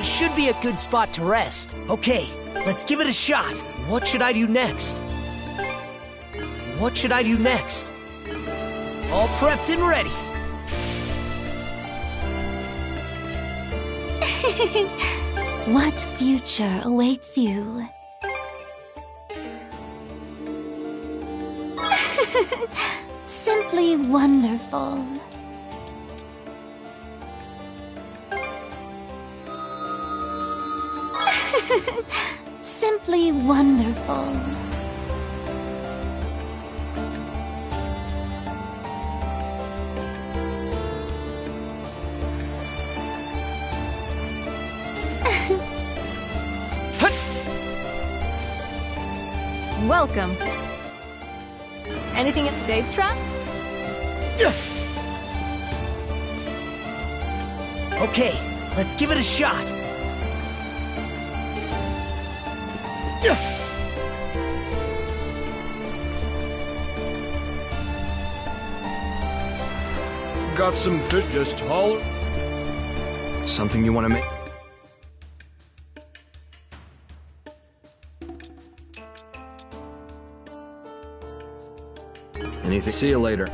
Should be a good spot to rest. Okay, let's give it a shot. What should I do next? What should I do next? All prepped and ready. What future awaits you? Simply wonderful. Simply wonderful. Welcome. Anything safe, Trap? Okay, let's give it a shot. Got some fish, just holler. Something you want to make? Anything? See you later.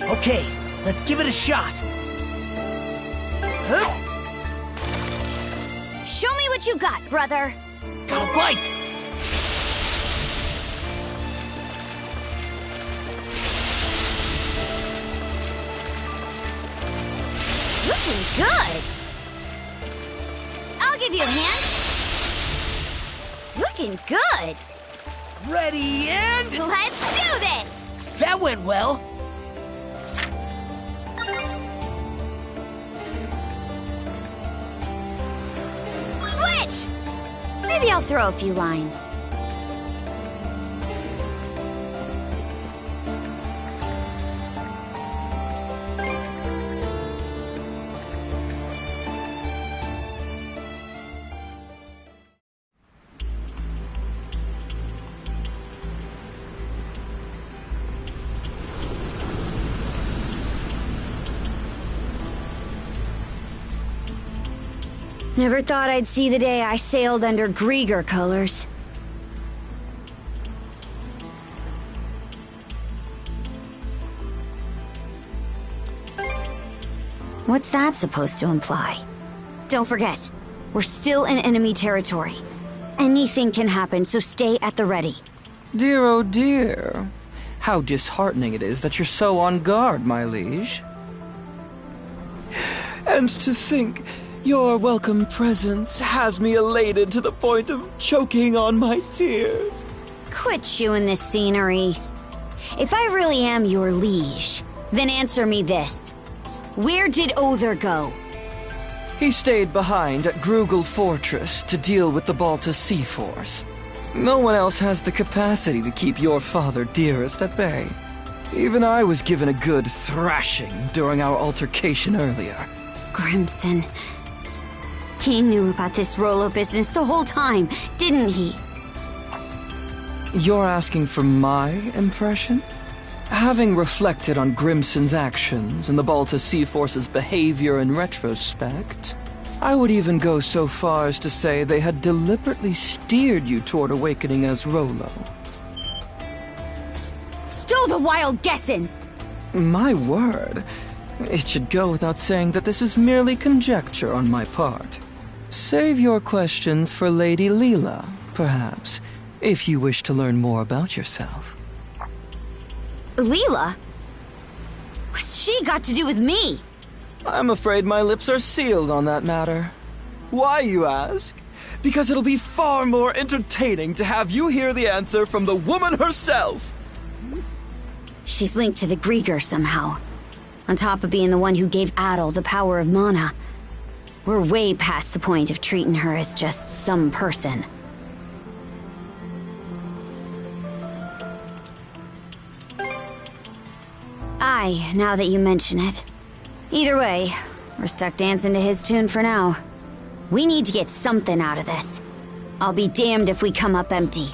Okay, let's give it a shot. Huh? Show me what you got, brother. Got a bite! Looking good. I'll give you a hand. Looking good. Ready and... Let's do this! That went well. Switch! Maybe I'll throw a few lines. Never thought I'd see the day I sailed under Grieger colors. What's that supposed to imply? Don't forget, we're still in enemy territory. Anything can happen, so stay at the ready. Dear, oh dear. How disheartening it is that you're so on guard, my liege. And to think, your welcome presence has me elated to the point of choking on my tears. Quit chewing this scenery. If I really am your liege, then answer me this. Where did Other go? He stayed behind at Grugel Fortress to deal with the Balta Sea Force. No one else has the capacity to keep your father dearest at bay. Even I was given a good thrashing during our altercation earlier. Grimson. He knew about this Rolo business the whole time, didn't he? You're asking for my impression? Having reflected on Grimson's actions and the Balta Sea Force's behavior in retrospect, I would even go so far as to say they had deliberately steered you toward awakening as Rolo. Stow the wild guessin'! My word. It should go without saying that this is merely conjecture on my part. Save your questions for Lady Leela, perhaps, if you wish to learn more about yourself. Leela? What's she got to do with me? I'm afraid my lips are sealed on that matter. Why, you ask? Because it'll be far more entertaining to have you hear the answer from the woman herself! She's linked to the Grieger somehow. On top of being the one who gave Adel the power of mana. We're way past the point of treating her as just some person. Aye, now that you mention it. Either way, we're stuck dancing to his tune for now. We need to get something out of this. I'll be damned if we come up empty.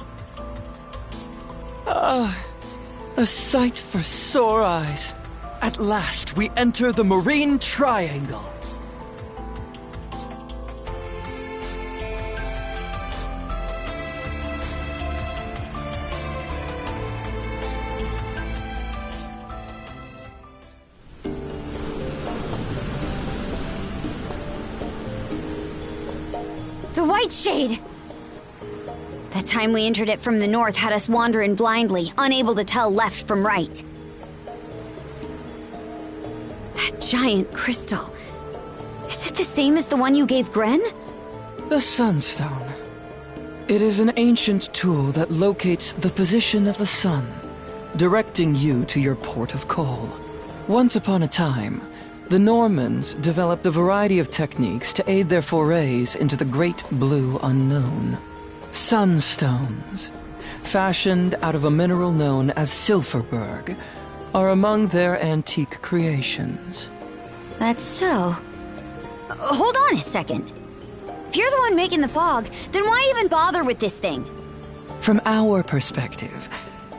A sight for sore eyes. At last, we enter the Marine Triangle. The White Shade! That time we entered it from the north had us wandering blindly, unable to tell left from right. That giant crystal. Is it the same as the one you gave Gren? The Sunstone. It is an ancient tool that locates the position of the sun, directing you to your port of call. Once upon a time, the Normans developed a variety of techniques to aid their forays into the great blue unknown. Sunstones, fashioned out of a mineral known as Silverberg, are among their antique creations. That's so. Hold on a second. If you're the one making the fog, then why even bother with this thing? From our perspective,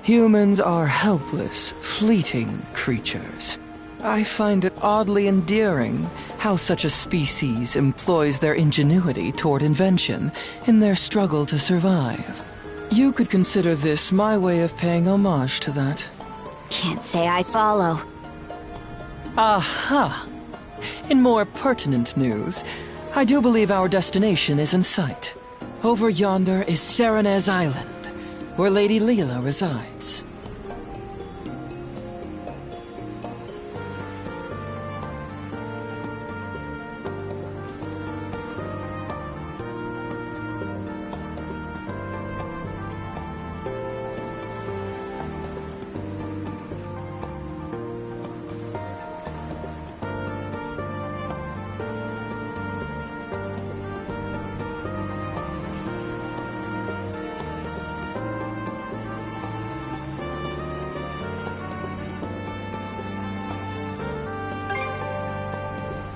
humans are helpless, fleeting creatures. I find it oddly endearing how such a species employs their ingenuity toward invention in their struggle to survive. You could consider this my way of paying homage to that. Can't say I follow. Aha! In more pertinent news, I do believe our destination is in sight. Over yonder is Serenez Island, where Lady Leela resides.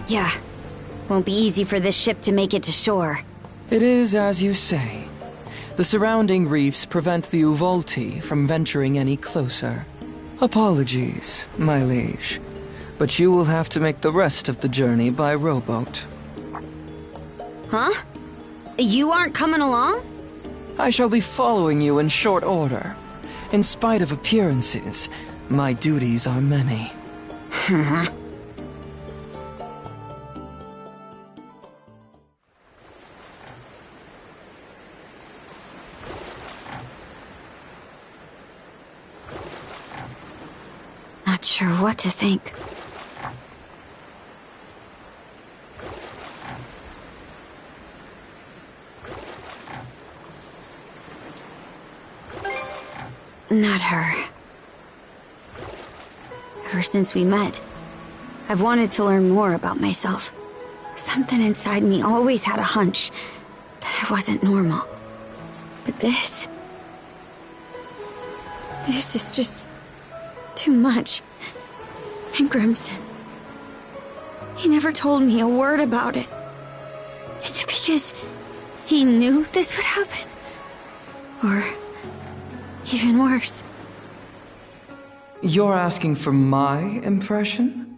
Yeah. Won't be easy for this ship to make it to shore. It is as you say. The surrounding reefs prevent the Uvolti from venturing any closer. Apologies, my liege, but you will have to make the rest of the journey by rowboat. Huh? You aren't coming along? I shall be following you in short order. In spite of appearances, my duties are many. Not sure what to think. Not her. Ever since we met, I've wanted to learn more about myself. Something inside me always had a hunch that I wasn't normal. But this is just too much. And Grimson, he never told me a word about it. Is it because he knew this would happen? Or even worse? You're asking for my impression?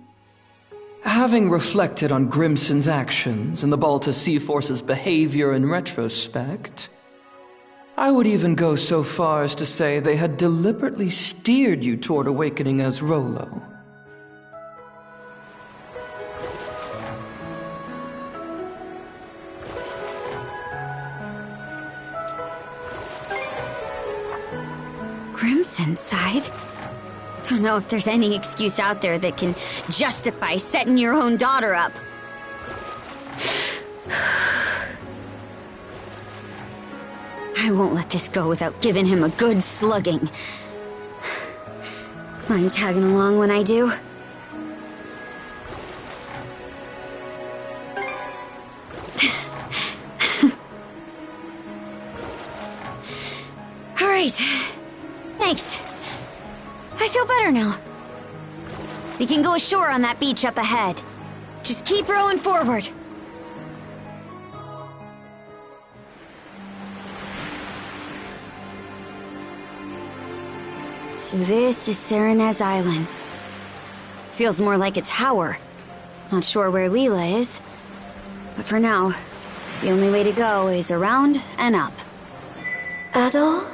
Having reflected on Grimson's actions and the Balta Sea Force's behavior in retrospect, I would even go so far as to say they had deliberately steered you toward awakening as Rolo. Grimson's side? Don't know if there's any excuse out there that can justify setting your own daughter up. I won't let this go without giving him a good slugging. Mind tagging along when I do? All right. Thanks. I feel better now. We can go ashore on that beach up ahead. Just keep rowing forward. So this is Serenez Island. Feels more like a tower. Not sure where Leela is. But for now, the only way to go is around and up. Adol?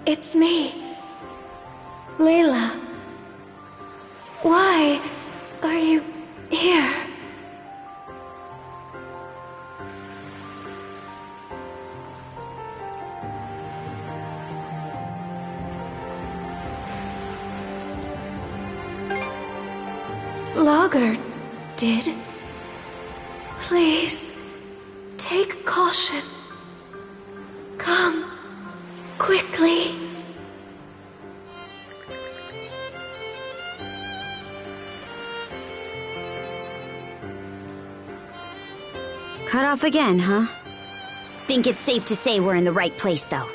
It's me. Layla. Why are you here? Lager did. Please, take caution. Come, quickly. Cut off again, huh? Think it's safe to say we're in the right place, though.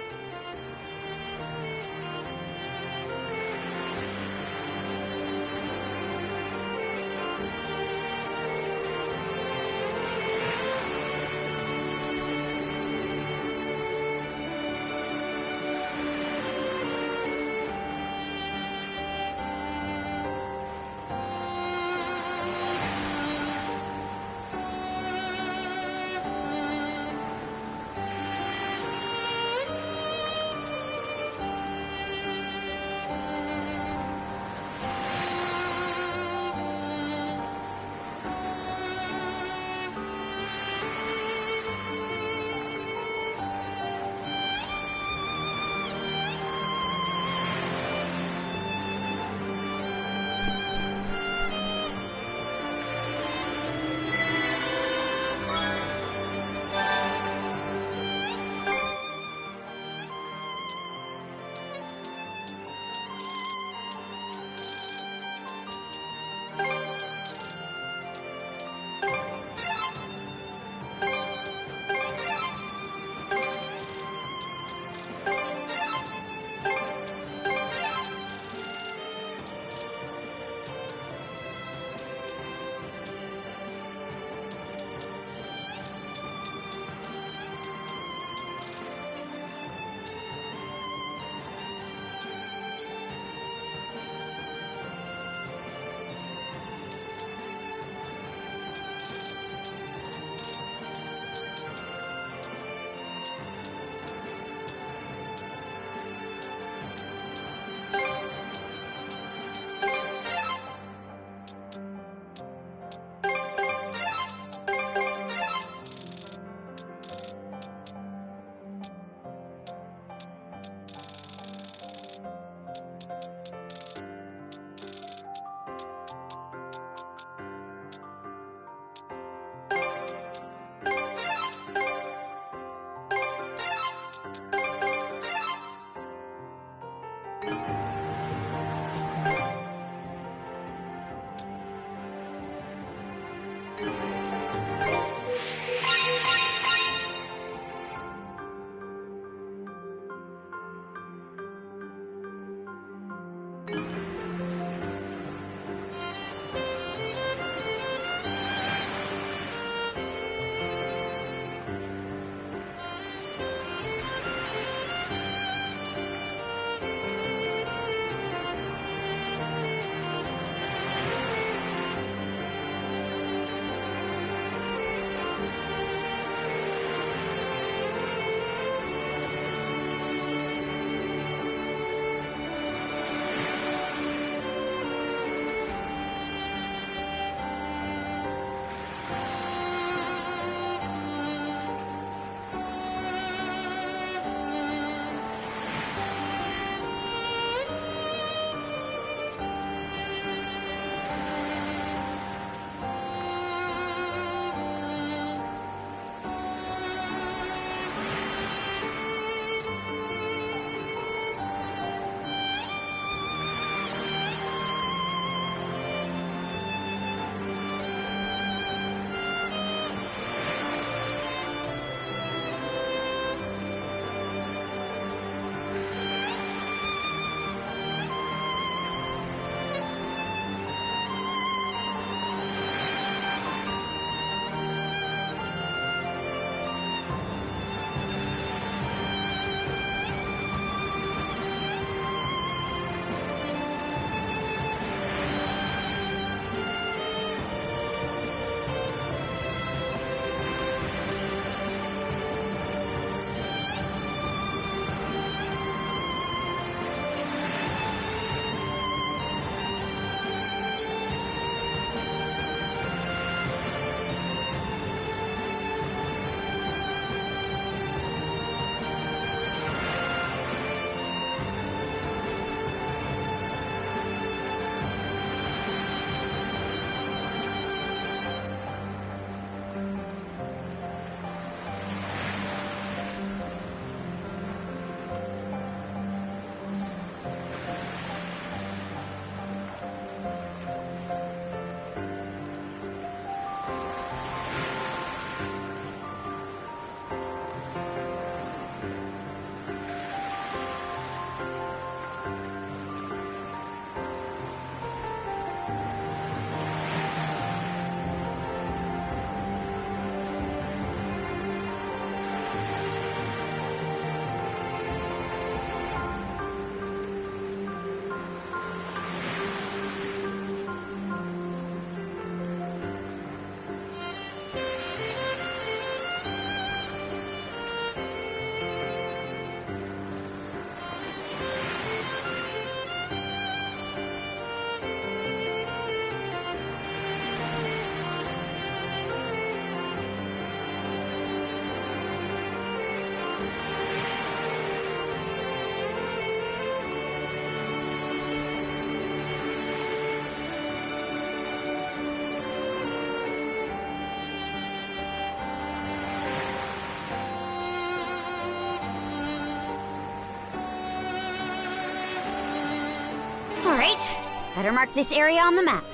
All right, better mark this area on the map.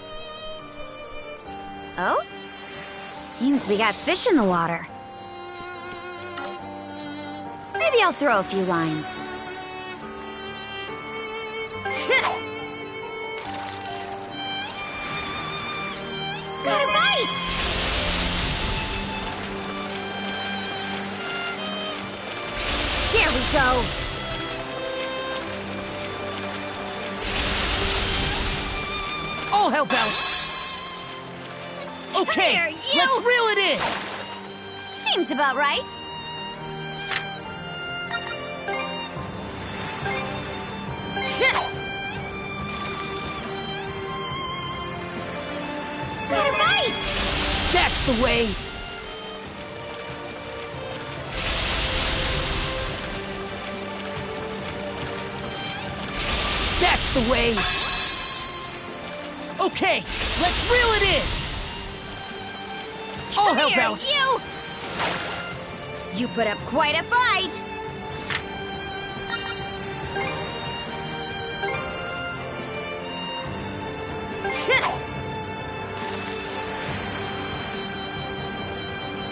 Oh? Seems we got fish in the water. Maybe I'll throw a few lines. Got it right! Here we go! I'll help out! Okay, Here, you! let's reel it in! Seems about right. Got it right! That's the way! That's the way! Okay, let's reel it in! I'll help Here, out! You put up quite a fight!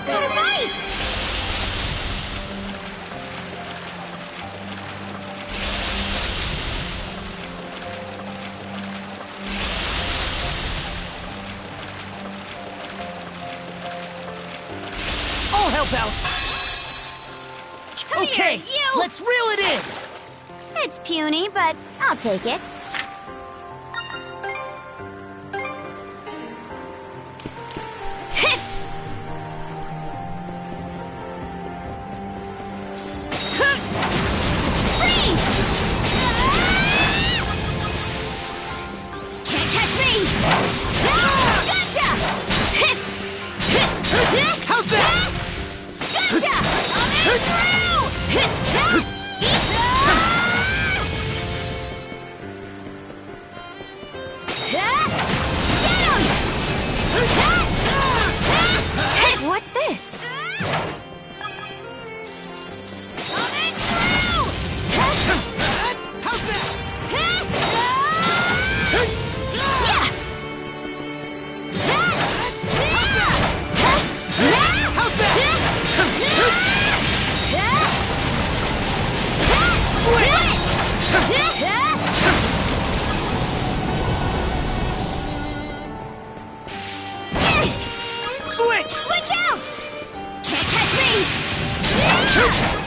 Got it right! I'll help out! Come Okay, here, you! let's reel it in! It's puny, but I'll take it. Freeze! Can't catch me! Gotcha! How's that? Gotcha! Coming through! Get him! What's this? Coming through! How's that? How's that? Switch! Switch out! Can't catch me!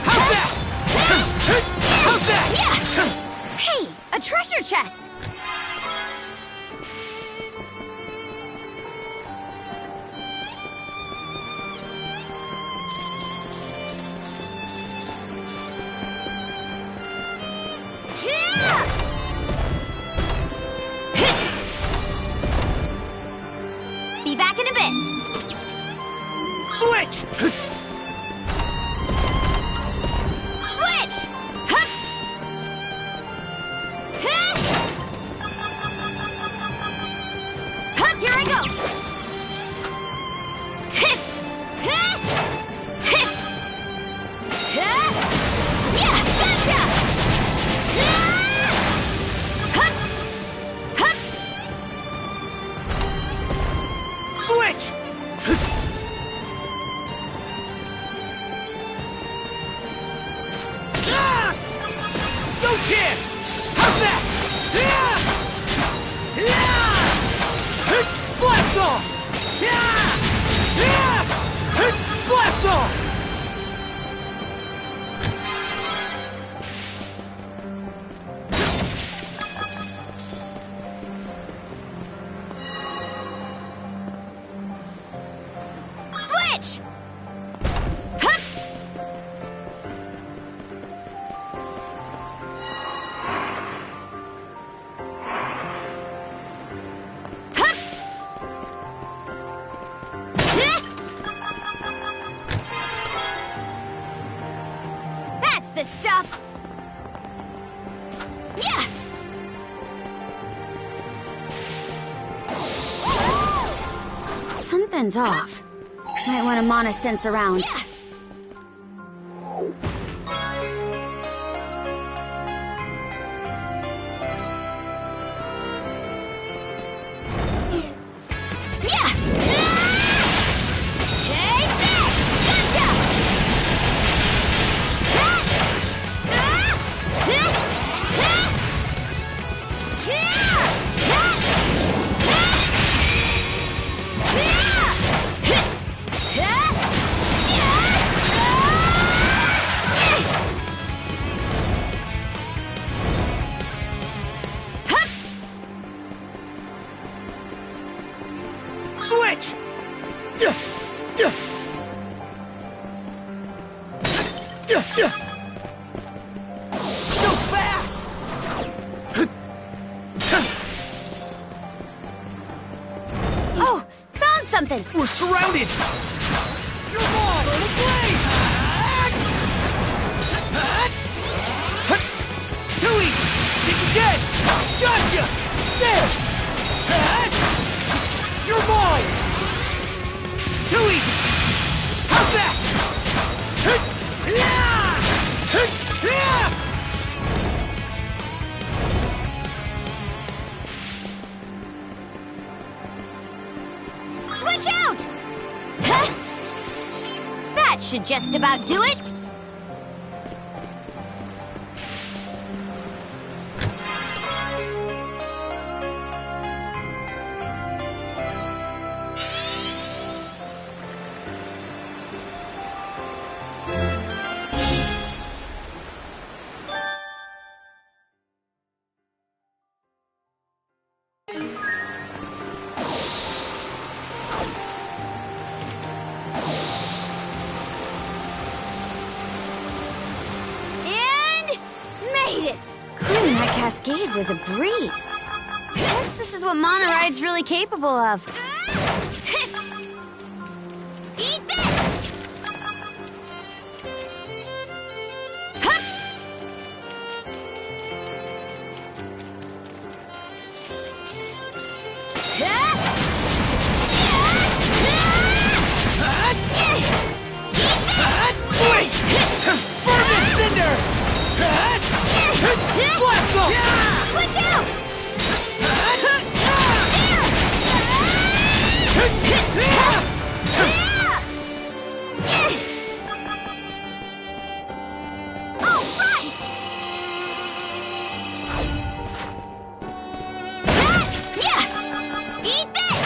How's that? How's that? Hey, a treasure chest! Be back in a bit. Switch! Switch! Hup! Hup, here I go! Yeah, gotcha! Hup! Hup! Switch! No chance! How's that? Blast off! Blast off! Switch! Hup! Hup! That's the stuff! Yeah! Something's off. Might want to mana sense around. Yeah. something. We're surrounded! You're on! The blade! Too easy! Kick again! Gotcha! There! You're mine! Too easy! How's that? Switch out! Huh? That should just about do it. Clearing that cascade was a breeze. Guess this is what Monoride's really capable of. Eat this! Switch! Burn the cinders! Blast them! Switch out! All right! Eat this!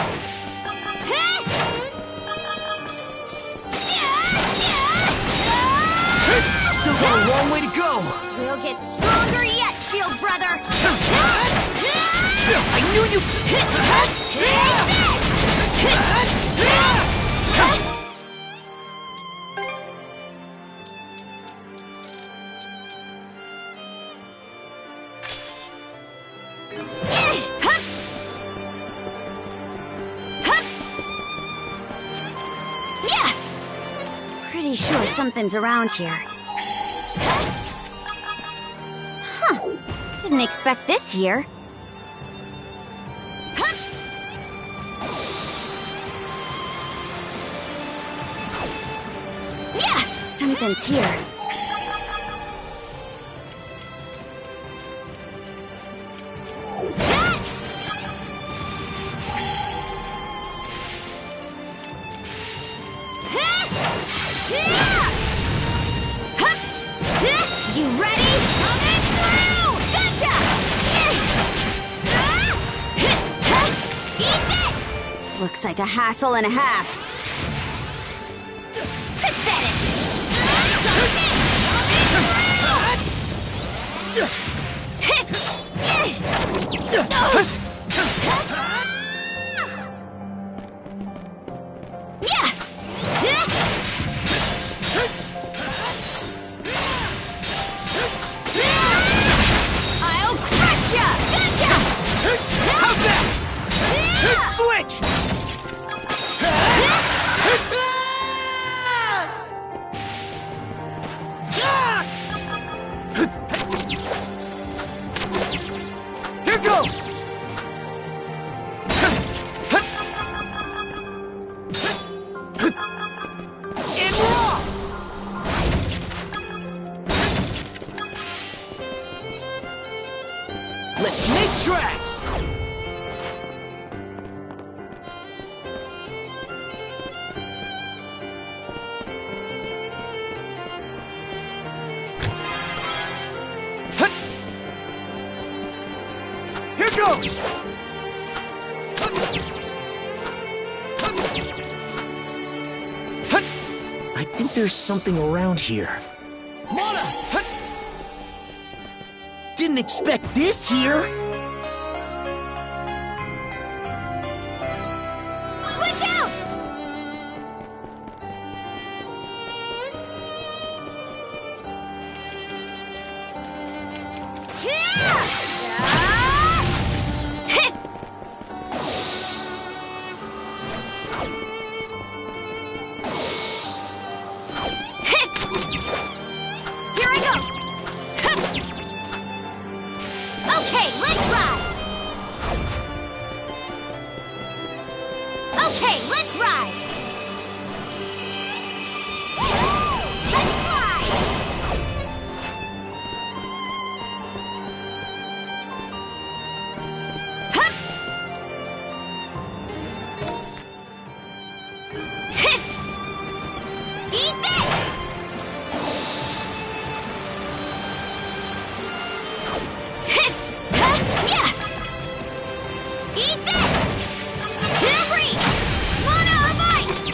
Still got a long way to go! We'll get stronger yet, Shield Brother! I knew you... Pretty sure something's around here. Huh. Didn't expect this here. Something's here. You ready? Coming through! Gotcha! Eat this! Looks like a hassle and a half. Pathetic! I'll crush ya! Gotcha! How's that? Switch! Here goes! And we're off! Let's make tracks! Here goes! I think there's something around here. Mana! Didn't expect this here! Switch out! ride! Let's fly! Hup! Eat this! Yeah! Eat this! Free! Mana of ice!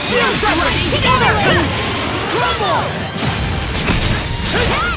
Shield separate! Together! Crumble! Take that!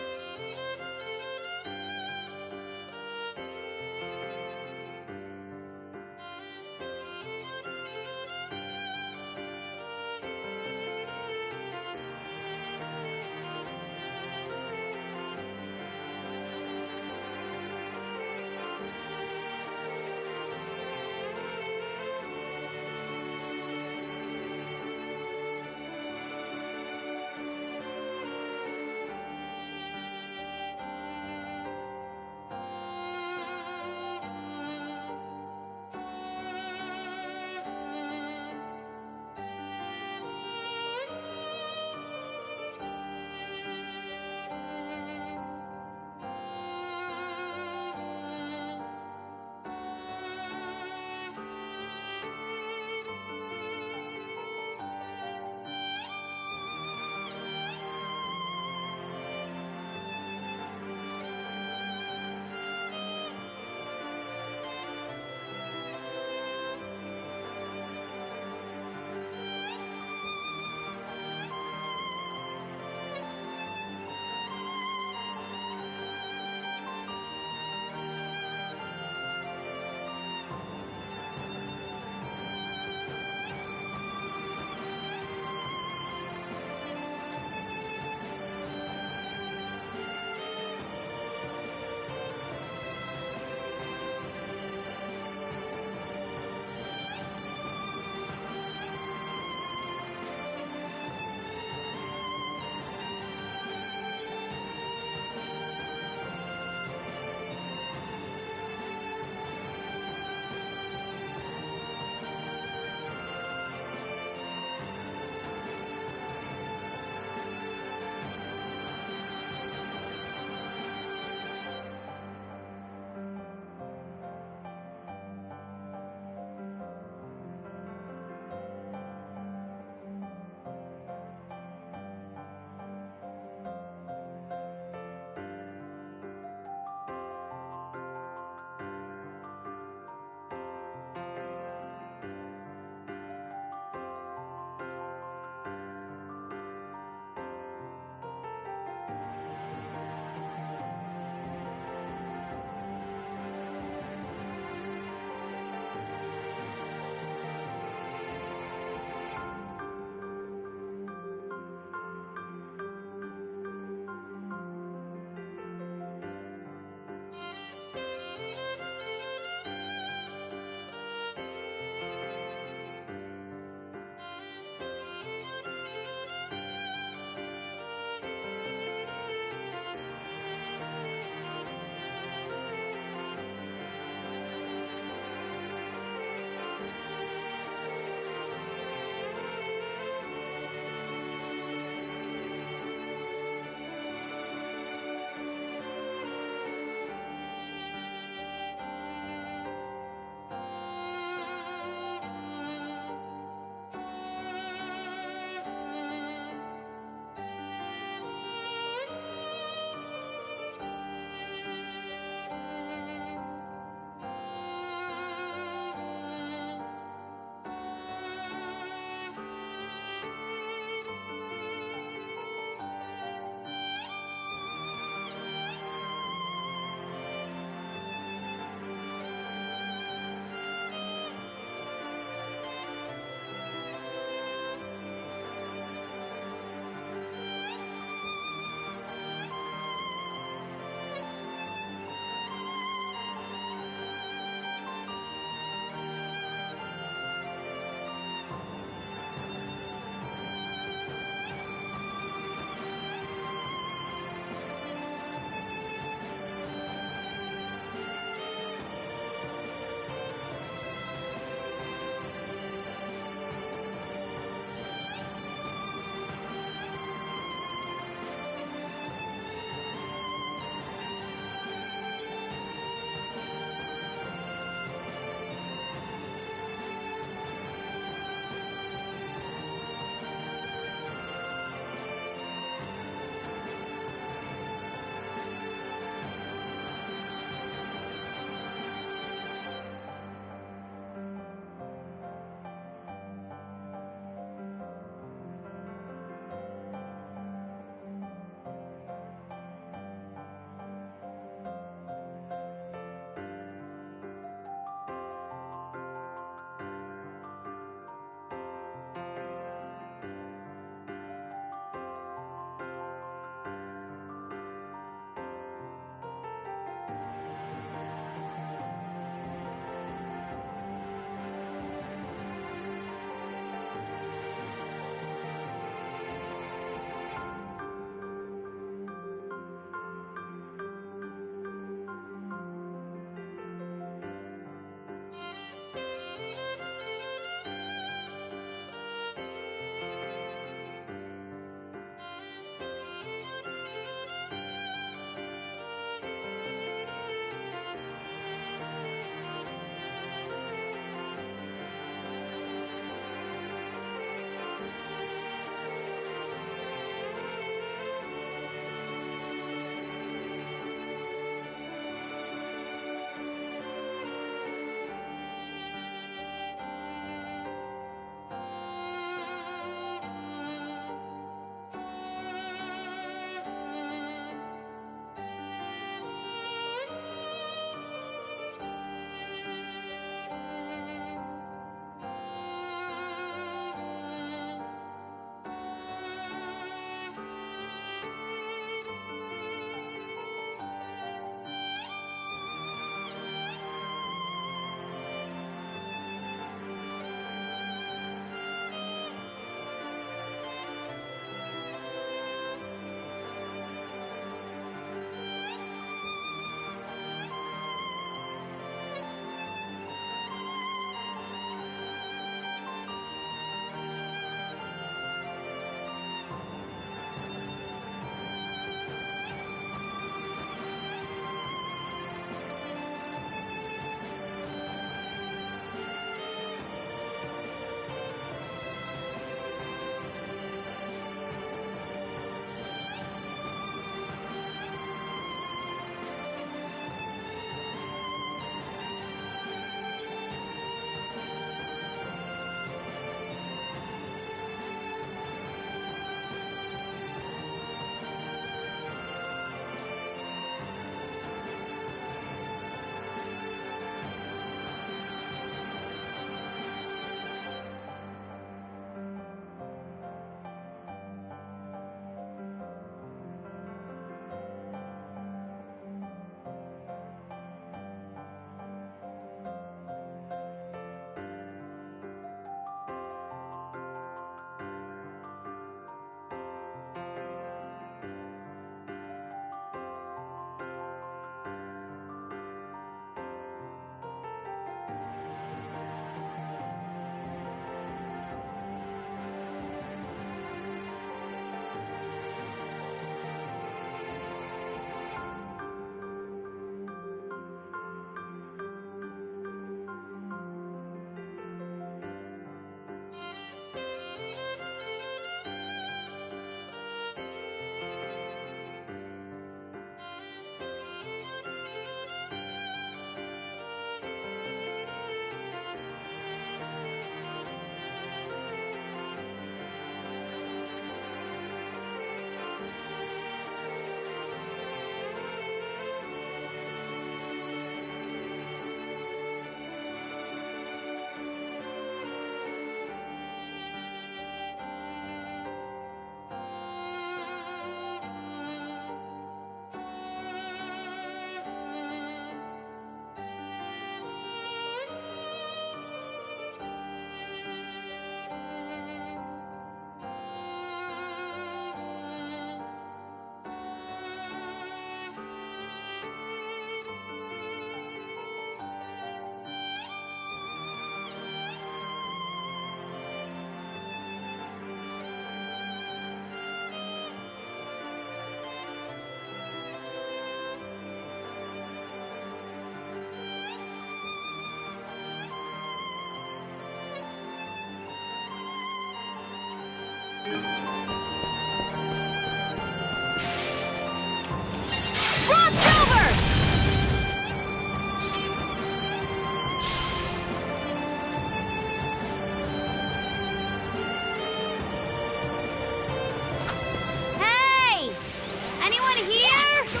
No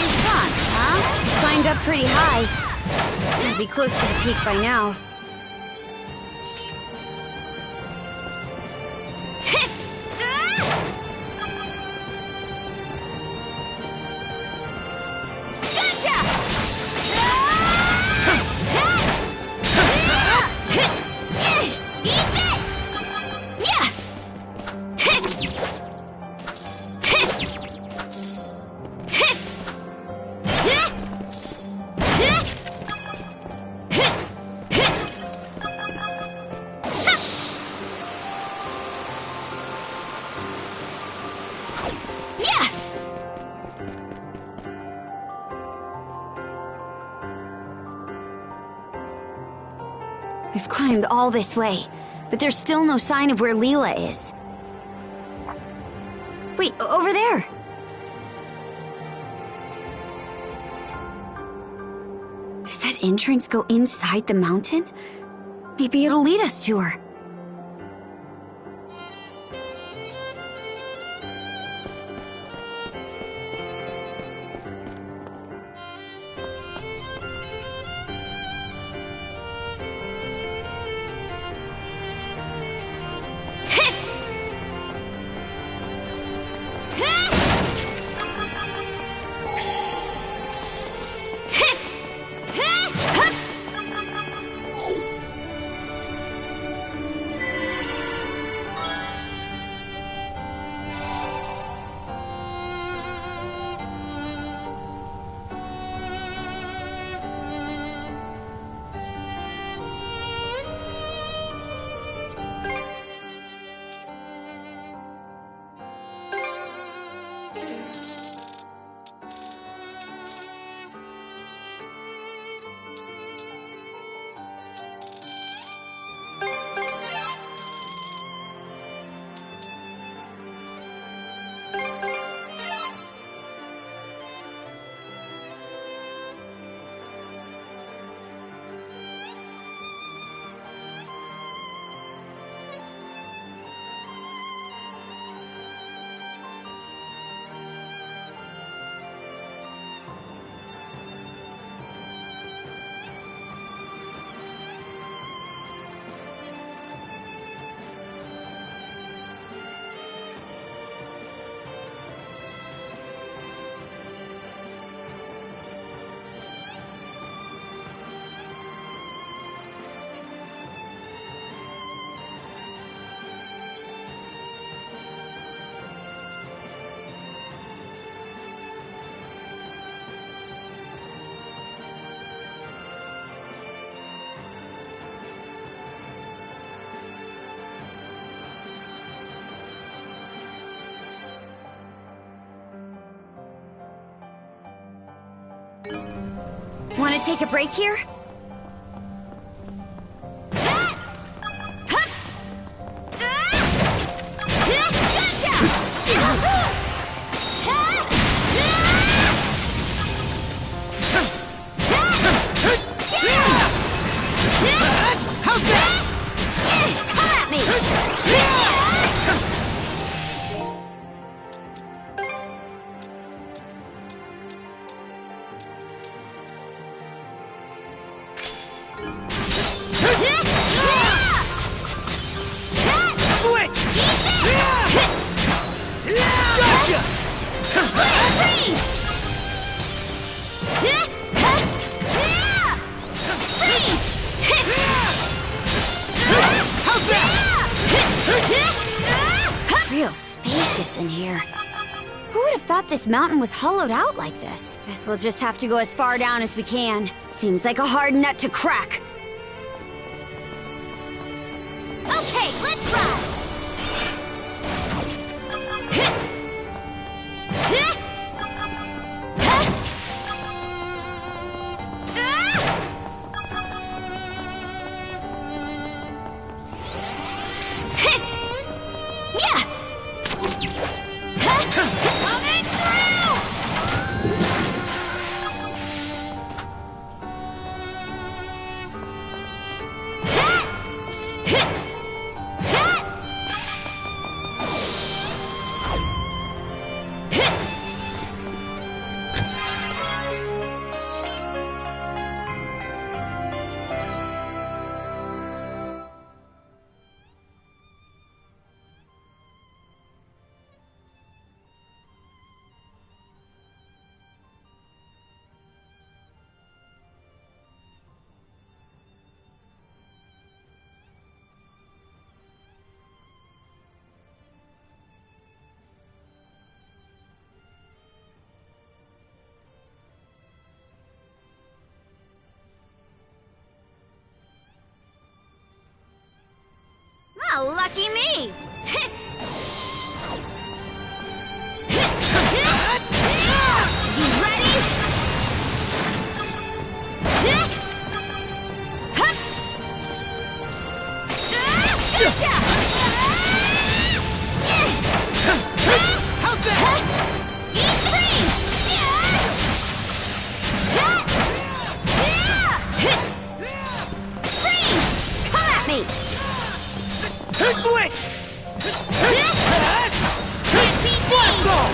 response, huh? Climbed up pretty high. Gotta be close to the peak by now. We've climbed all this way, but there's still no sign of where Leela is. Wait, over there! Does that entrance go inside the mountain? Maybe it'll lead us to her. Want to take a break here? Real spacious in here. Who would have thought this mountain was hollowed out like this? Guess we'll just have to go as far down as we can. Seems like a hard nut to crack. Okay, let's ride! lucky me! You ready? Gotcha! How's that? Eat freeze! Freeze! Come at me! Switch! pt15! Blast off!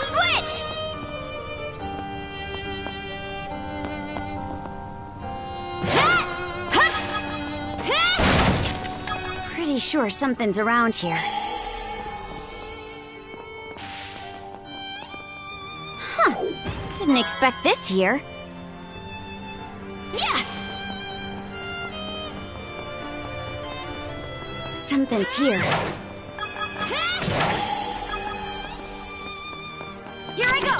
Switch! Pretty sure something's around here. Huh. Didn't expect this here. Yeah! Something's here. Here I go!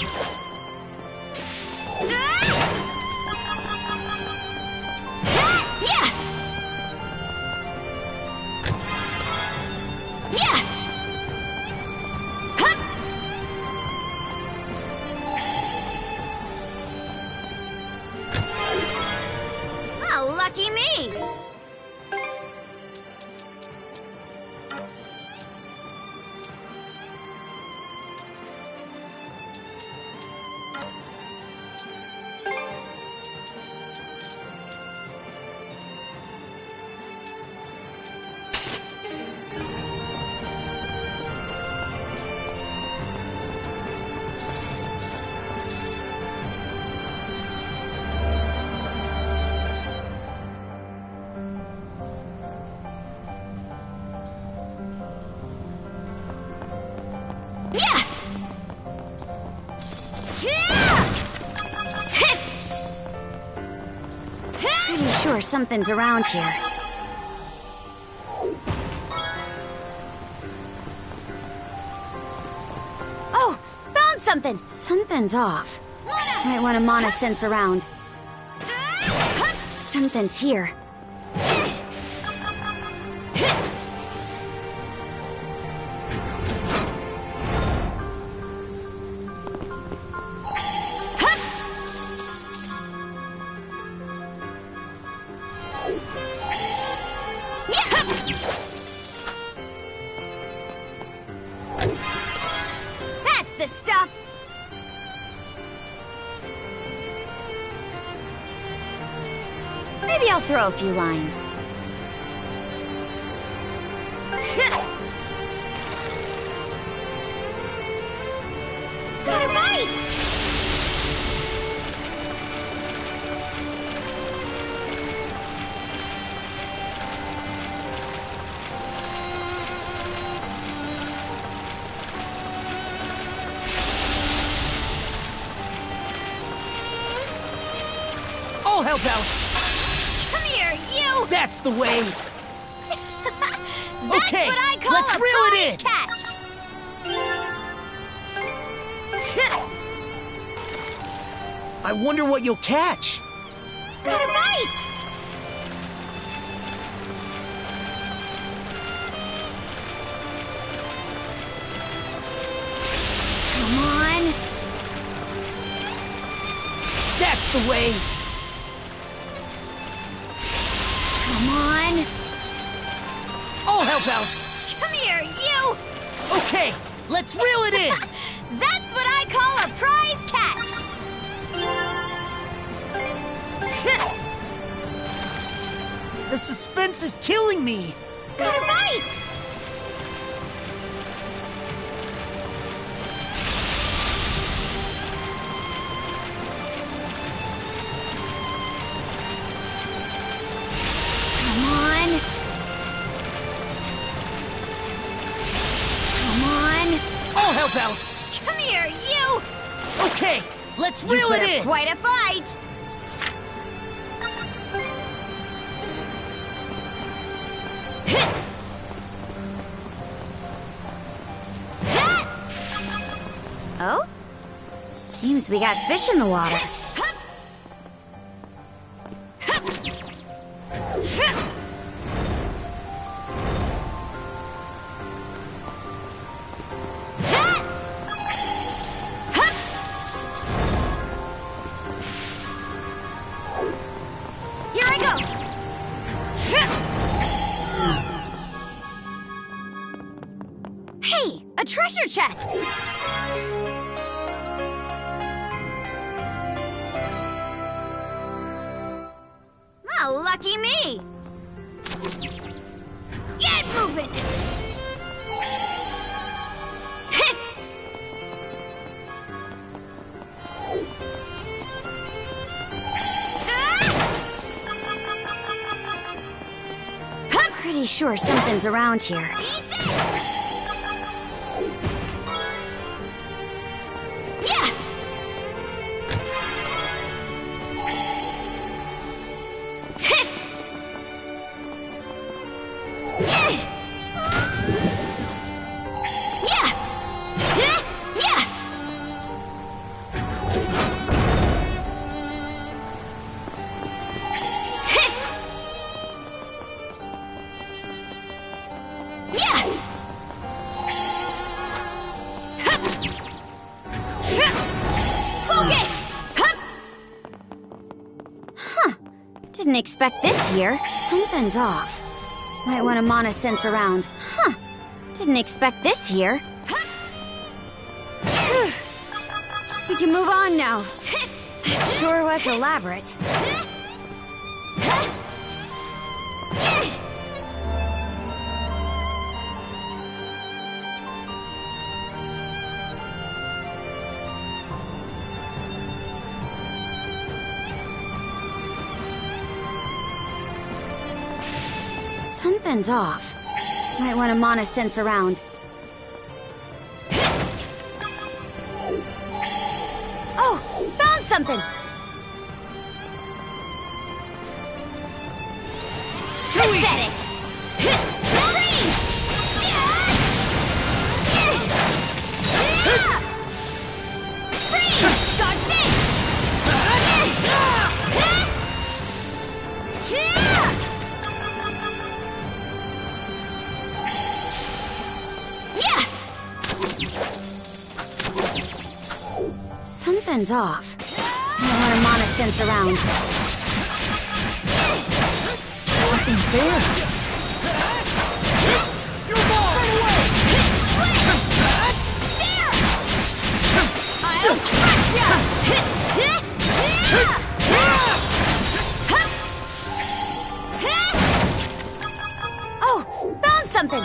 Yeah! Yeah! Hup! Oh, lucky me! Yeah! Pretty sure something's around here. Oh, found something! Something's off. Might want to mana sense around. Something's here. That's the stuff! Maybe I'll throw a few lines. Got it right! I'll help out. Come here, you! That's the way. That's Okay, what I call let's a reel it in. prize catch! I wonder what you'll catch. Got it right! the way. Come on. I'll help out. Come here, you! Okay, let's reel it in. That's what I call a prize catch! The suspense is killing me. Got it right! Come on. Come on. I'll help out. Come here, you! Okay, let's You reel put it up in. quite a fight! Oh? Seems we got fish in the water. Here I go! Hey, a treasure chest! Oh, lucky me! Get moving! Pretty sure something's around here. Eat this! Yeah! Didn't expect this here. Something's off. Might want to mana sense around. Huh. Didn't expect this here. We can move on now. That sure was elaborate. Something's off. Might want to mana sense around. Oh, found something! Pathetic! Freeze! Freeze! Dodge this! Something's off. I want to mana sense around. Something's there. Your ball! Run away! There! I'll crush ya! Oh, found something!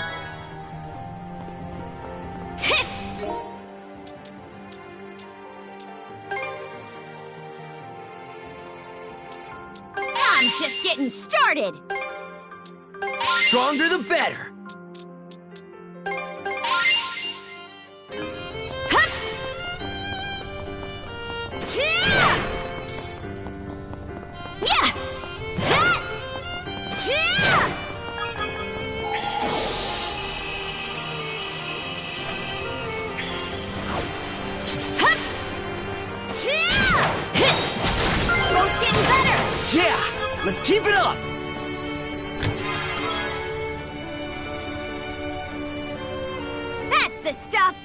I'm just getting started! Stronger the better. Both getting better! Yeah, let's keep it up. That's the stuff!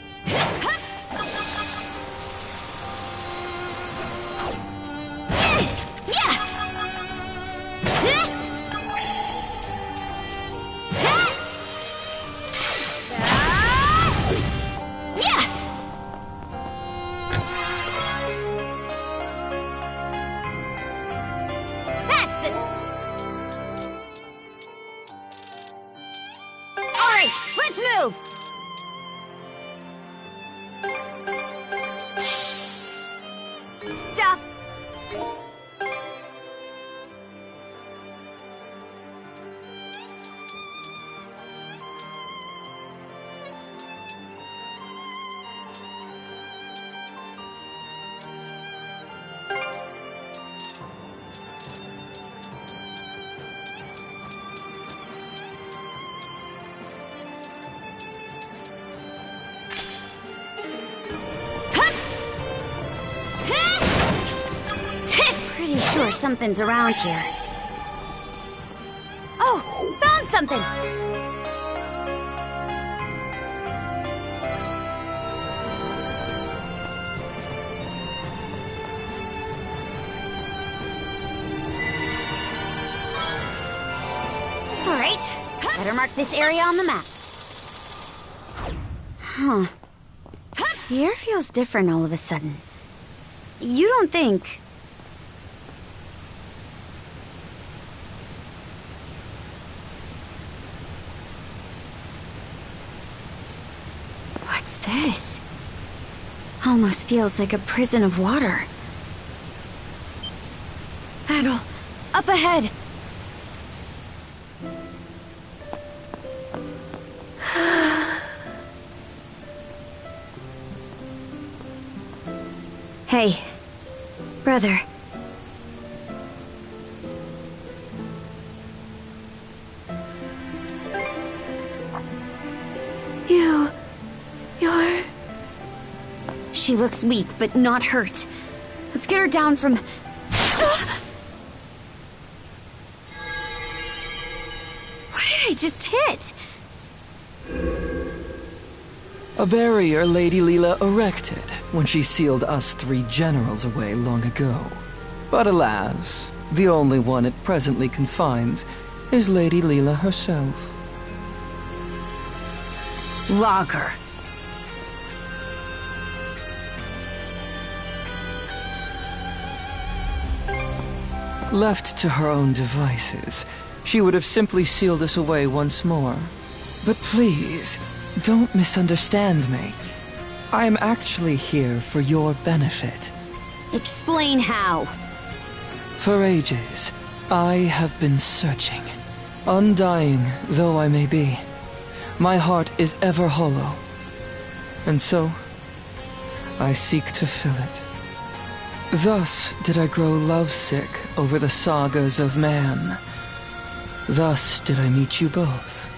sure something's around here. Oh, found something! All right, better mark this area on the map. Huh. The air feels different all of a sudden. You don't think... What's this? Almost feels like a prison of water. Battle! Up ahead! Hey, brother. You're... She looks weak, but not hurt. Let's get her down from... What did I just hit? A barrier Lady Leela erected when she sealed us 3 generals away long ago. But alas, the only one it presently confines is Lady Leela herself. Logger. Left to her own devices, she would have simply sealed us away once more. But please, don't misunderstand me. I am actually here for your benefit. Explain how. For ages, I have been searching. Undying though I may be, my heart is ever hollow. And so, I seek to fill it. Thus did I grow lovesick over the sagas of man. Thus did I meet you both.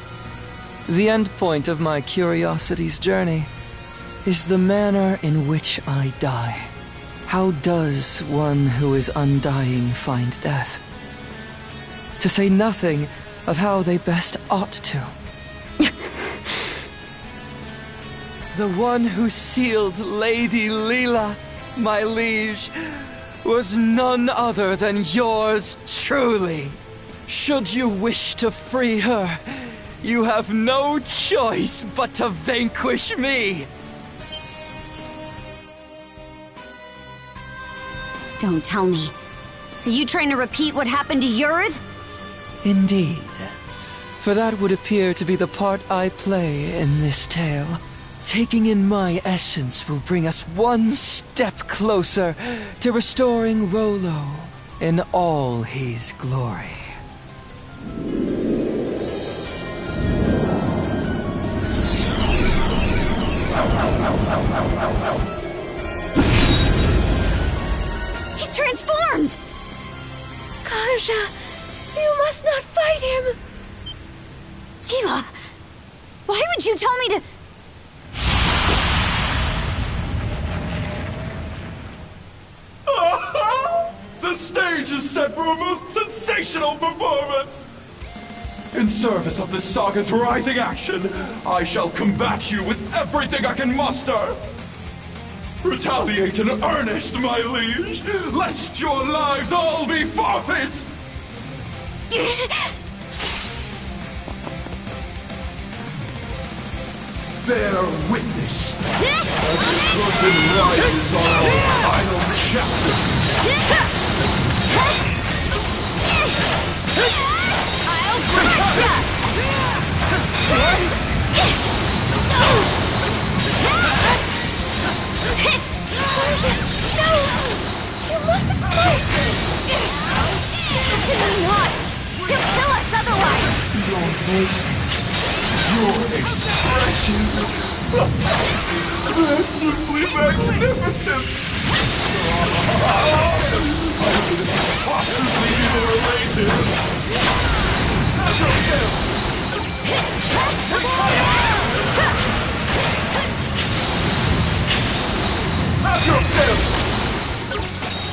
The end point of my curiosity's journey is the manner in which I die. How does one who is undying find death? To say nothing of how they best ought to. The one who sealed Lady Leela, my liege, was none other than yours truly. Should you wish to free her, you have no choice but to vanquish me. Don't tell me. Are you trying to repeat what happened to yours? Indeed. For that would appear to be the part I play in this tale. Taking in my essence will bring us one step closer to restoring Rollo in all his glory. He transformed! Kaja, you must not fight him! Leela, why would you tell me to... The stage is set for a most sensational performance! In service of this saga's rising action, I shall combat you with everything I can muster! Retaliate in earnest, my liege, lest your lives all be forfeit! Bear witness as the curtain rises on our final chapter. I'll crush ya! No! You mustn't fight! Not! He'll kill us otherwise! Your voices, your expressions, they're simply magnificent! How could it possibly be related?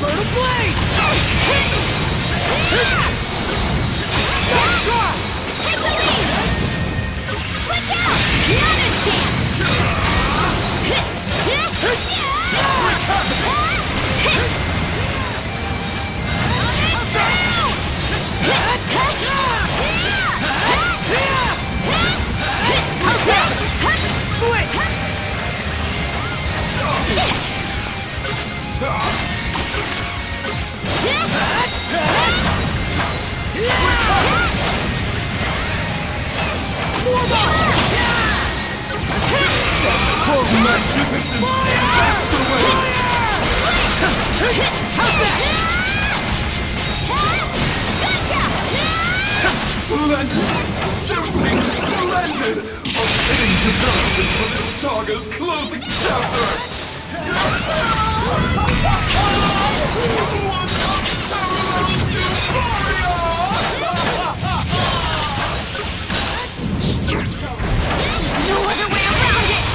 Vertical Blaze! Nice try! Take the lead! Switch out! Not a chance! Switch! Magnificent! That's the way! Splendid! Simply splendid! A fitting development for this saga's closing chapter! What unparalleled euphoria! Easier. There's no other way around it!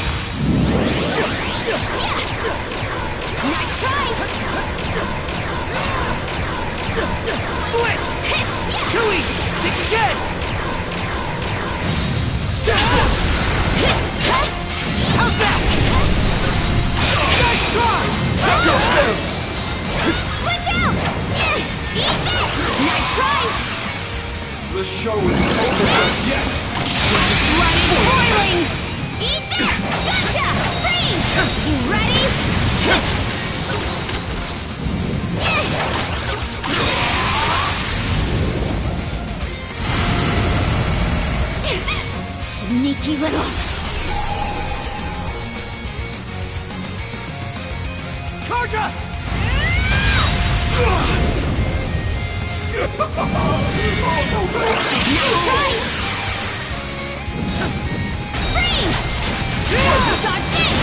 Nice try! Switch! Too easy! Think again! How's that? Nice try! Switch out! Eat this! Nice try! The show isn't over just yet! Blood is boiling! Eat this! Gotcha! Freeze! You ready? Sneaky little... Charger! Nice try! Freeze! Dodge this!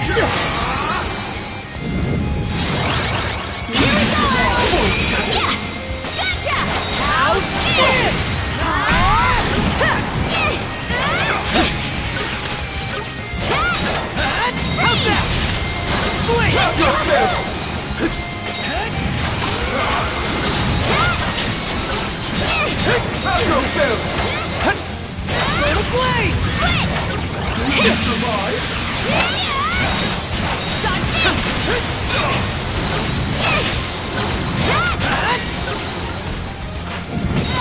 Here we go! Yeah! Gotcha! How's this? How's that? Switch! Little blaze! Switch! You survive! Dodge this!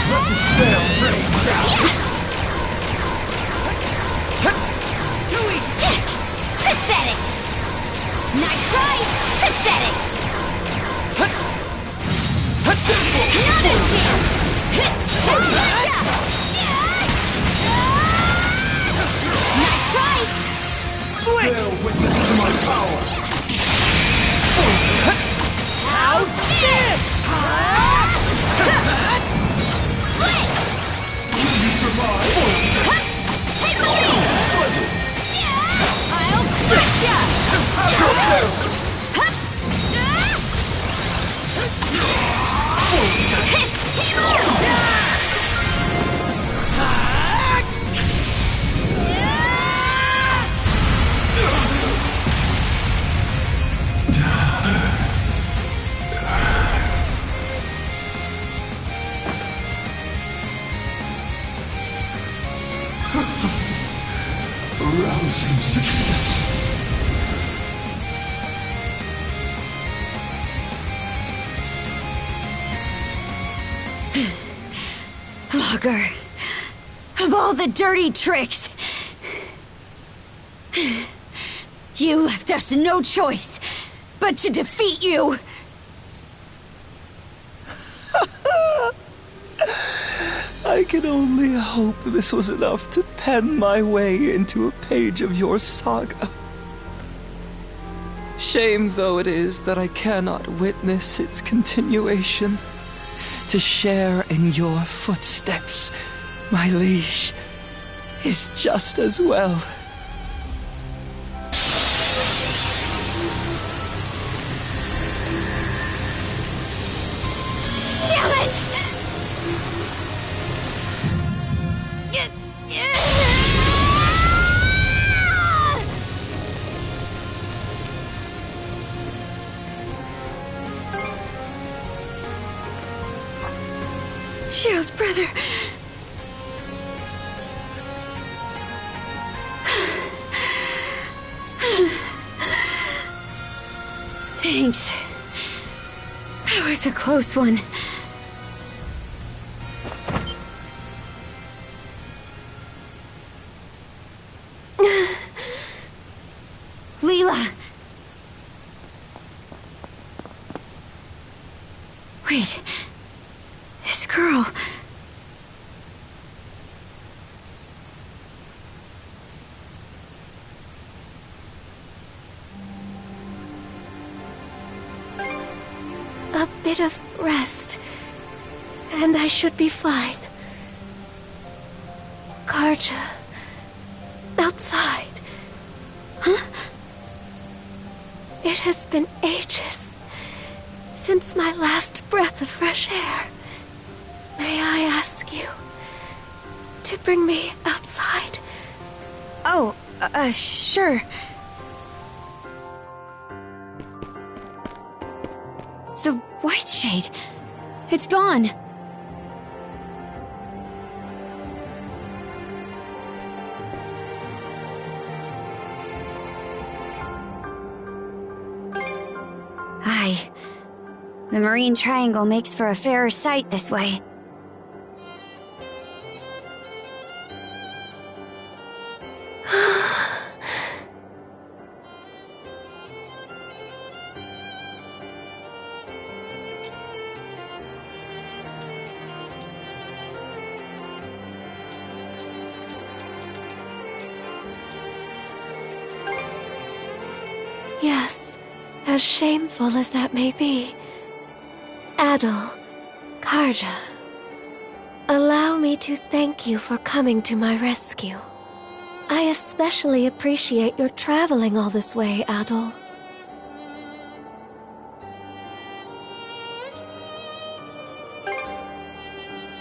Let the spell rain down! Too easy! Pathetic! Nice try! Pathetic! Not a chance! Gotcha! Nice try! Switch! Bear witness to my power! How's this? Switch! Will you survive? Take the lead! I'll crush ya! Rousing success. Logger, of all the dirty tricks, you left us no choice but to defeat you. I can only hope this was enough to pen my way into a page of your saga. Shame though it is that I cannot witness its continuation. To share in your footsteps, my liege, is just as well. Damn it! Shield, brother. Thanks. That was a close one. Leela! Wait. This girl... A bit of rest, and I should be fine. Karja... outside. Huh? It has been ages since my last breath of fresh air. May I ask you to bring me outside? Oh, sure. The white shade. It's gone. Aye. The marine triangle makes for a fairer sight this way. Yes, as shameful as that may be. Adol, Karja, allow me to thank you for coming to my rescue. I especially appreciate your traveling all this way, Adol.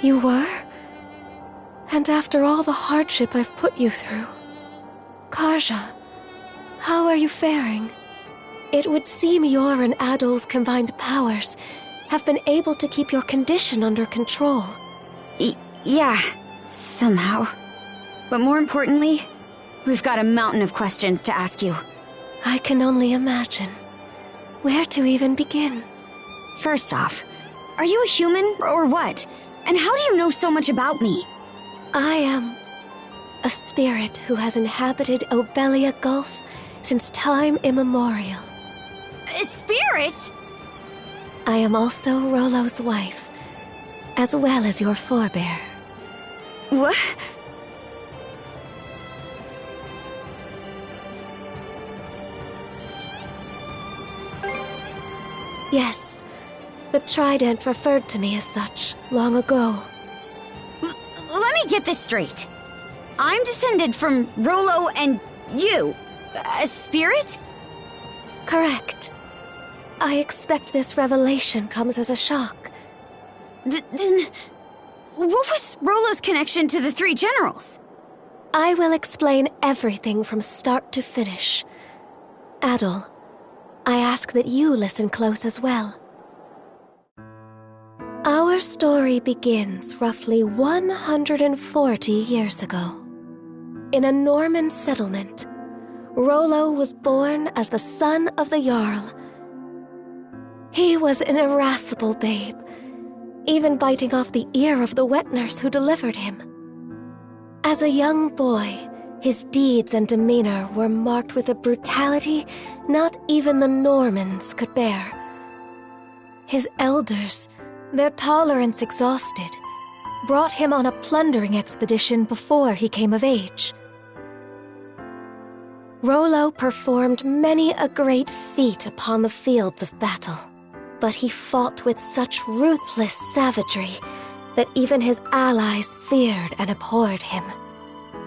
You were? And after all the hardship I've put you through. Karja, how are you faring? It would seem your and Adol's combined powers have been able to keep your condition under control. Yeah, somehow. But more importantly, we've got a mountain of questions to ask you. I can only imagine. Where to even begin? First off, are you a human or what? And how do you know so much about me? I am a spirit who has inhabited Obelia Gulf since time immemorial. A spirit? I am also Rollo's wife, as well as your forebear. What? Yes, the Trident referred to me as such long ago. Let me get this straight. I'm descended from Rollo and you. A spirit? Correct. I expect this revelation comes as a shock. Then, what was Rollo's connection to the three generals? I will explain everything from start to finish. Adol, I ask that you listen close as well. Our story begins roughly 140 years ago. In a Norman settlement, Rollo was born as the son of the Jarl. He was an irascible babe, even biting off the ear of the wet nurse who delivered him. As a young boy, his deeds and demeanor were marked with a brutality not even the Normans could bear. His elders, their tolerance exhausted, brought him on a plundering expedition before he came of age. Rollo performed many a great feat upon the fields of battle, but he fought with such ruthless savagery that even his allies feared and abhorred him.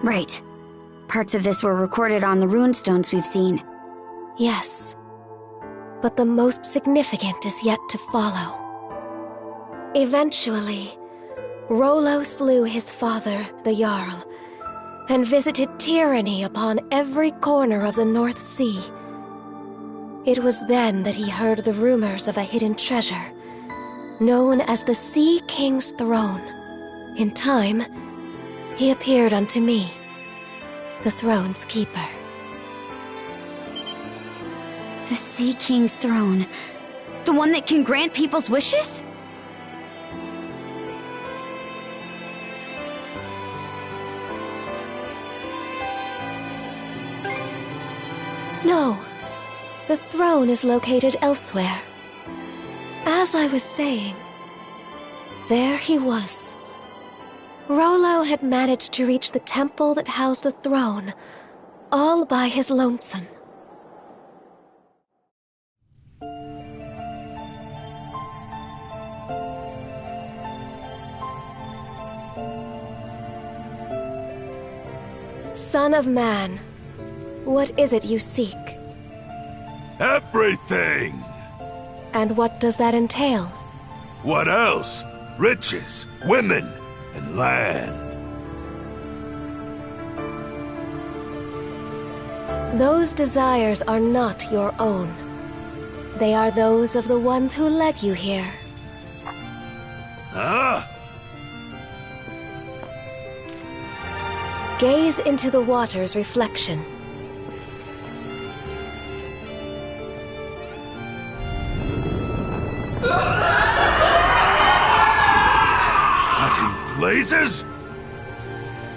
Right. Parts of this were recorded on the runestones we've seen. Yes, but the most significant is yet to follow. Eventually, Rollo slew his father, the Jarl, and visited tyranny upon every corner of the North Sea. It was then that he heard the rumors of a hidden treasure, known as the Sea King's Throne. In time, he appeared unto me, the throne's keeper. The Sea King's throne. The one that can grant people's wishes? No, the throne is located elsewhere. As I was saying, there he was. Rollo had managed to reach the temple that housed the throne, all by his lonesome. Son of man, what is it you seek? Everything! And what does that entail? What else? Riches, women, and land. Those desires are not your own. They are those of the ones who led you here. Huh? Gaze into the water's reflection. What in blazes?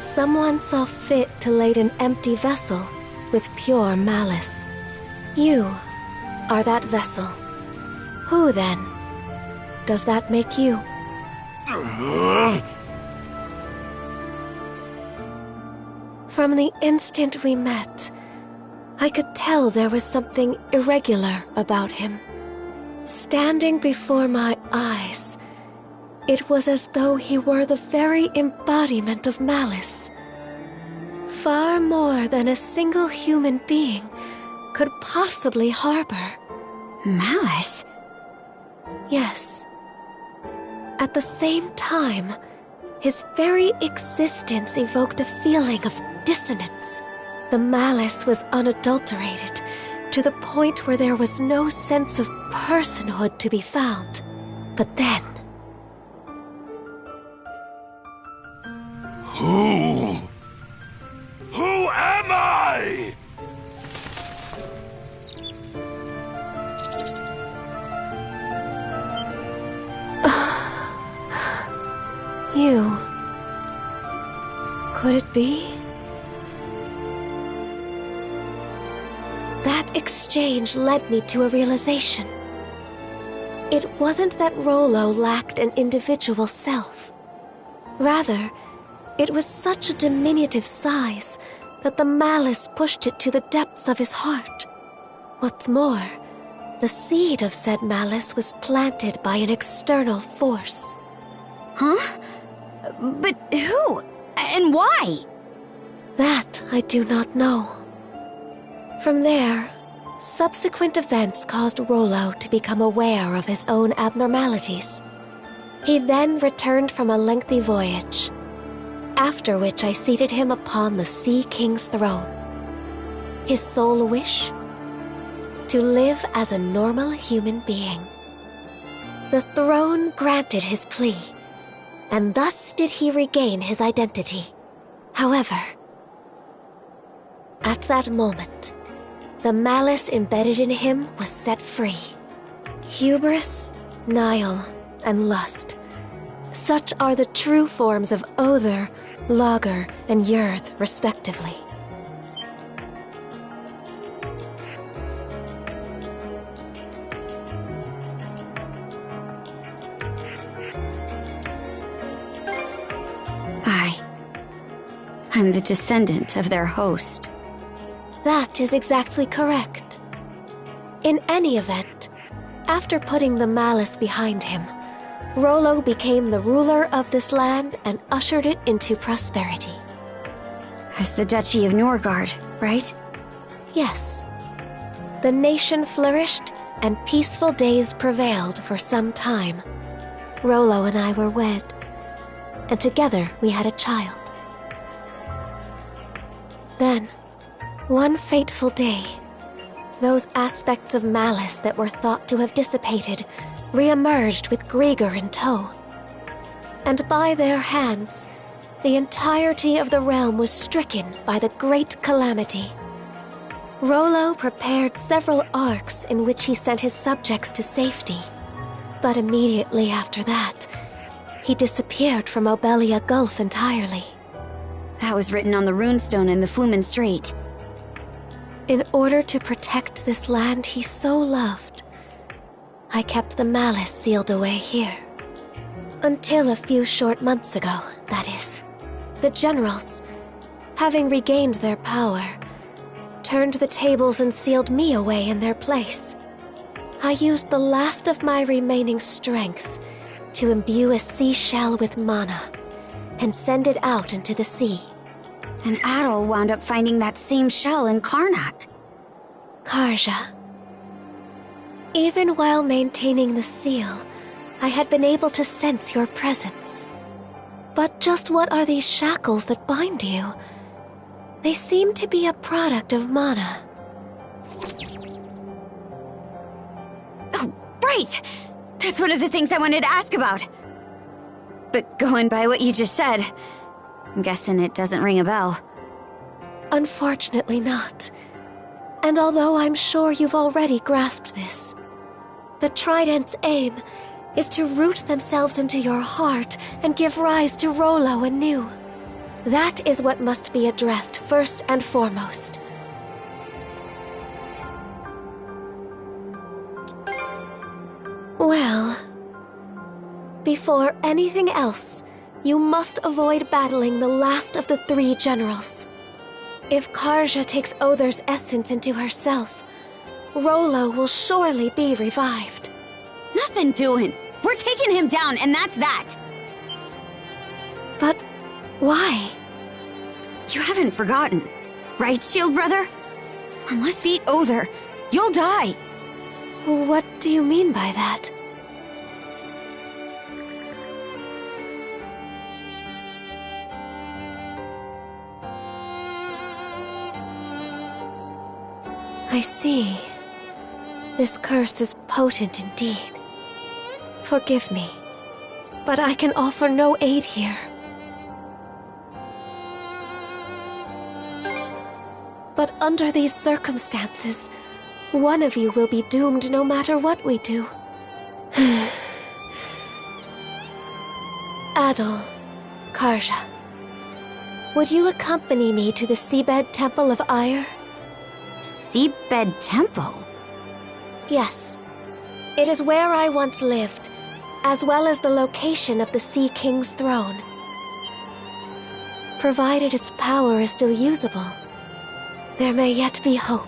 Someone saw fit to lade an empty vessel with pure malice. You are that vessel. Who, then, does that make you? From the instant we met, I could tell there was something irregular about him. Standing before my eyes, it was as though he were the very embodiment of malice. Far more than a single human being could possibly harbor. Malice? Yes. At the same time, his very existence evoked a feeling of dissonance. The malice was unadulterated, to the point where there was no sense of personhood to be found. But then... Who am I? You... Could it be? That exchange led me to a realization. It wasn't that Rollo lacked an individual self. Rather, it was such a diminutive size that the malice pushed it to the depths of his heart. What's more, the seed of said malice was planted by an external force. Huh? But who? And why? That I do not know. From there, subsequent events caused Rollo to become aware of his own abnormalities. He then returned from a lengthy voyage, after which I seated him upon the Sea King's throne. His sole wish? To live as a normal human being. The throne granted his plea, and thus did he regain his identity. However, at that moment, the malice embedded in him was set free. Hubris, Nile, and lust. Such are the true forms of Other, Lager, and Yurth, respectively. I'm the descendant of their host. That is exactly correct. In any event, after putting the malice behind him, Rollo became the ruler of this land and ushered it into prosperity. As the Duchy of Norgard, right? Yes. The nation flourished and peaceful days prevailed for some time. Rollo and I were wed, and together we had a child. Then, one fateful day, those aspects of malice that were thought to have dissipated re-emerged with Gregor in tow. and by their hands, the entirety of the realm was stricken by the great calamity. Rollo prepared several arcs in which he sent his subjects to safety, but immediately after that, he disappeared from Obelia Gulf entirely. That was written on the runestone in the Flumen Strait. In order to protect this land he so loved, I kept the malice sealed away here. Until a few short months ago, that is. The generals, having regained their power, turned the tables and sealed me away in their place. I used the last of my remaining strength to imbue a seashell with mana and send it out into the sea. And Adol wound up finding that same shell in Karnak. Karja. Even while maintaining the seal, I had been able to sense your presence. But just what are these shackles that bind you? They seem to be a product of mana. Oh, right! That's one of the things I wanted to ask about. But going by what you just said, I'm guessing it doesn't ring a bell. Unfortunately not. And although I'm sure you've already grasped this, the Trident's aim is to root themselves into your heart and give rise to Rollo anew. That is what must be addressed first and foremost. Well, before anything else, you must avoid battling the last of the three generals. If Karja takes Other's essence into herself, Rollo will surely be revived. Nothing doing. We're taking him down, and that's that. But why? You haven't forgotten, right, Shield Brother? Unless we eat Other, you'll die. What do you mean by that? I see. This curse is potent indeed. Forgive me, but I can offer no aid here. But under these circumstances, one of you will be doomed no matter what we do. Adol, Karja, would you accompany me to the Seabed Temple of Ire? Seabed Temple? Yes. It is where I once lived, as well as the location of the Sea King's throne. Provided its power is still usable, there may yet be hope.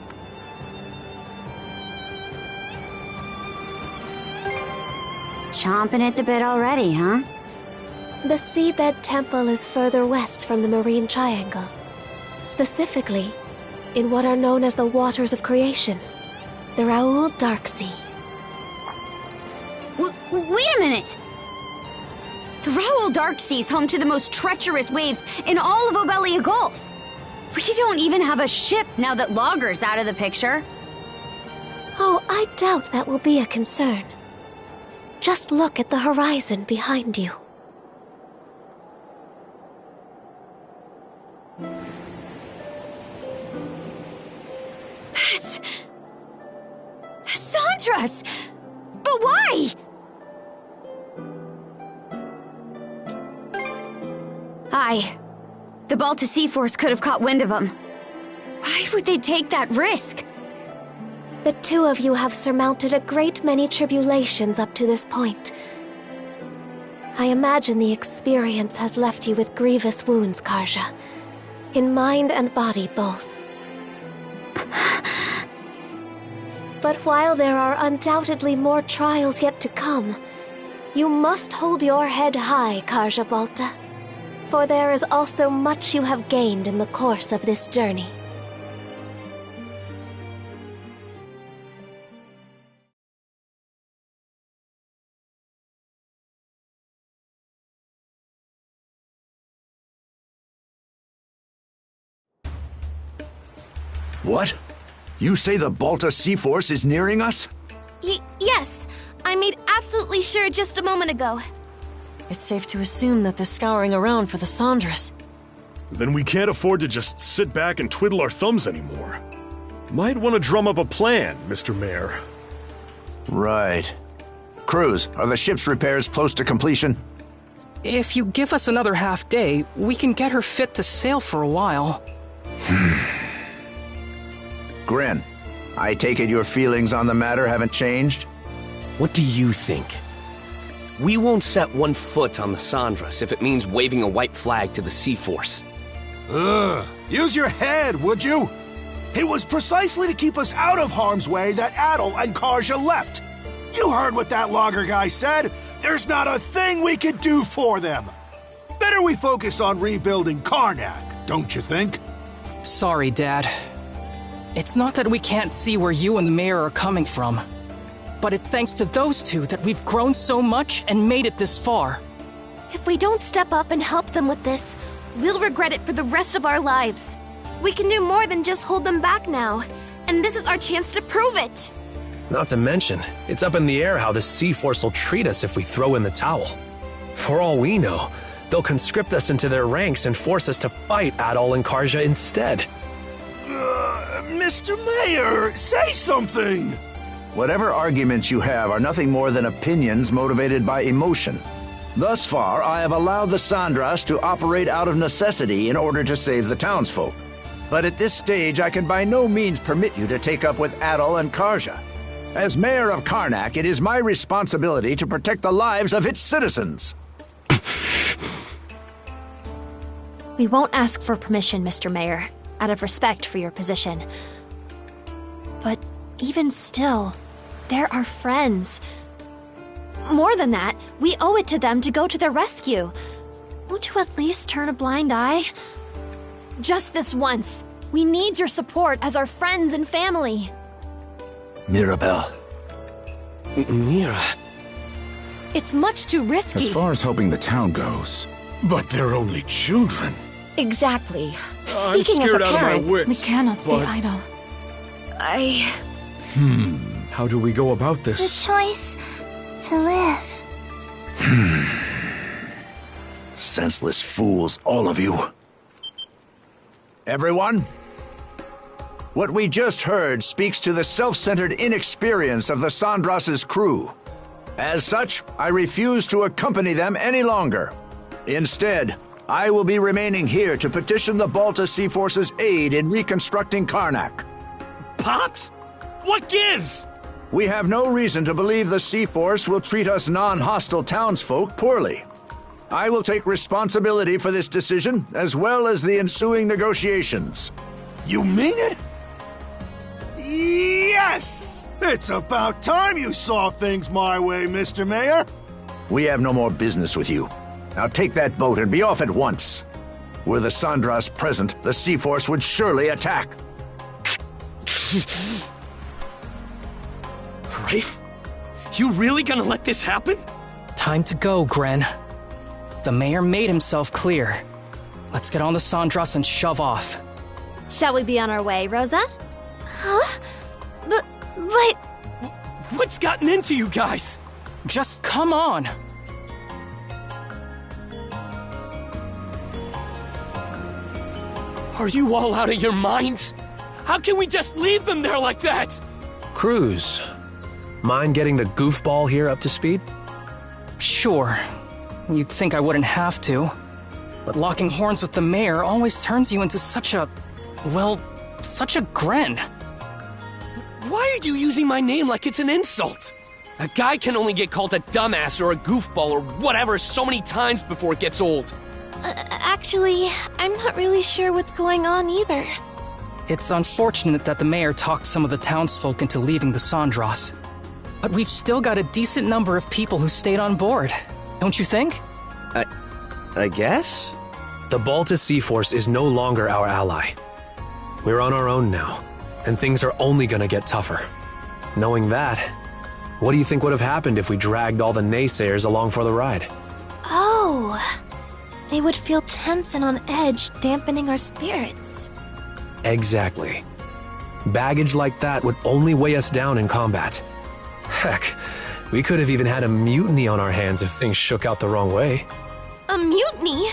Chomping at the bit already, huh? The Seabed Temple is further west from the Marine Triangle. Specifically, in what are known as the Waters of Creation, the Raoul Dark Sea. Wait a minute! The Raoul Dark Sea is home to the most treacherous waves in all of Obelia Gulf. We don't even have a ship now that Logger's out of the picture. Oh, I doubt that will be a concern. Just look at the horizon behind you. That's Sandra's! But why? The Balta Sea Force could have caught wind of them. Why would they take that risk? The two of you have surmounted a great many tribulations up to this point. I imagine the experience has left you with grievous wounds, Karja. In mind and body both. But while there are undoubtedly more trials yet to come, you must hold your head high, Karja Balta. For there is also much you have gained in the course of this journey. What? You say the Balta Sea Force is nearing us? Yes. I made absolutely sure just a moment ago. It's safe to assume that they're scouring around for the Sandras. Then we can't afford to just sit back and twiddle our thumbs anymore. Might want to drum up a plan, Mr. Mayor. Right. Cruz, are the ship's repairs close to completion? If you give us another half day, we can get her fit to sail for a while. Gren, I take it your feelings on the matter haven't changed? What do you think? We won't set one foot on the Sandras if it means waving a white flag to the Sea Force. Use your head, would you? It was precisely to keep us out of harm's way that Adol and Karja left. You heard what that logger guy said. There's not a thing we could do for them. Better we focus on rebuilding Karnak, don't you think? Sorry, Dad. It's not that we can't see where you and the mayor are coming from, but it's thanks to those two that we've grown so much and made it this far. If we don't step up and help them with this, we'll regret it for the rest of our lives. We can do more than just hold them back now, and this is our chance to prove it. Not to mention, it's up in the air how the Sea Force will treat us if we throw in the towel. For all we know, they'll conscript us into their ranks and force us to fight Adol and Karja instead. Mr. Mayor, say something! Whatever arguments you have are nothing more than opinions motivated by emotion. Thus far, I have allowed the Sandras to operate out of necessity in order to save the townsfolk. But at this stage, I can by no means permit you to take up with Adol and Karja. As mayor of Karnak, it is my responsibility to protect the lives of its citizens. We won't ask for permission, Mr. Mayor, out of respect for your position. But even still, they're our friends. More than that, we owe it to them to go to their rescue. Won't you at least turn a blind eye? Just this once. We need your support as our friends and family. Mirabelle. Mira. It's much too risky. As far as helping the town goes. But they're only children. Exactly. I'm scared out of my wits. We cannot stay but... idle. How do we go about this? The choice to live. Senseless fools, all of you. Everyone? What we just heard speaks to the self-centered inexperience of the Sandras's crew. As such, I refuse to accompany them any longer. Instead, I will be remaining here to petition the Balta Sea Force's aid in reconstructing Karnak. Pops? What gives? We have no reason to believe the Sea Force will treat us non-hostile townsfolk poorly. I will take responsibility for this decision, as well as the ensuing negotiations. You mean it? Yes! It's about time you saw things my way, Mr. Mayor. We have no more business with you. Now take that boat and be off at once. Were the Sandras present, the Sea Force would surely attack. Rafe? You really gonna let this happen? Time to go, Gren. The mayor made himself clear. Let's get on the Sandras and shove off. Shall we be on our way, Rosa? Huh? But... What's gotten into you guys? Just come on. Are you all out of your minds? How can we just leave them there like that? Cruz, mind getting the goofball here up to speed? Sure. You'd think I wouldn't have to. But locking horns with the mayor always turns you into such a... well, such a Gren. Why are you using my name like it's an insult? A guy can only get called a dumbass or a goofball or whatever so many times before it gets old. Actually, I'm not really sure what's going on either. It's unfortunate that the mayor talked some of the townsfolk into leaving the Sandras. But we've still got a decent number of people who stayed on board. Don't you think? I guess? The Balta Sea Force is no longer our ally. We're on our own now, and things are only gonna get tougher. Knowing that, what do you think would have happened if we dragged all the naysayers along for the ride? Oh, they would feel tense and on edge, dampening our spirits. Exactly. Baggage like that would only weigh us down in combat. Heck, We could have even had a mutiny on our hands if things shook out the wrong way. A mutiny?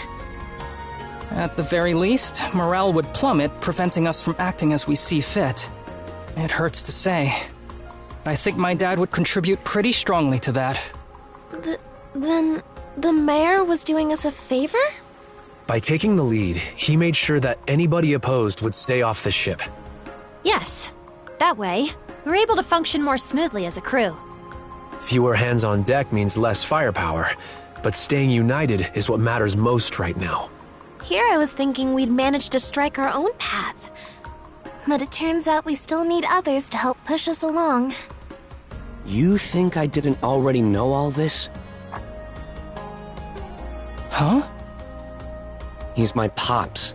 At the very least, morale would plummet, preventing us from acting as we see fit. It hurts to say. I think my dad would contribute pretty strongly to that. Then the mayor was doing us a favor? By taking the lead, he made sure that anybody opposed would stay off the ship. Yes. That way, we're able to function more smoothly as a crew. Fewer hands on deck means less firepower, but staying united is what matters most right now. Here I was thinking we'd manage to strike our own path. But it turns out we still need others to help push us along. You think I didn't already know all this? Huh? He's my pops.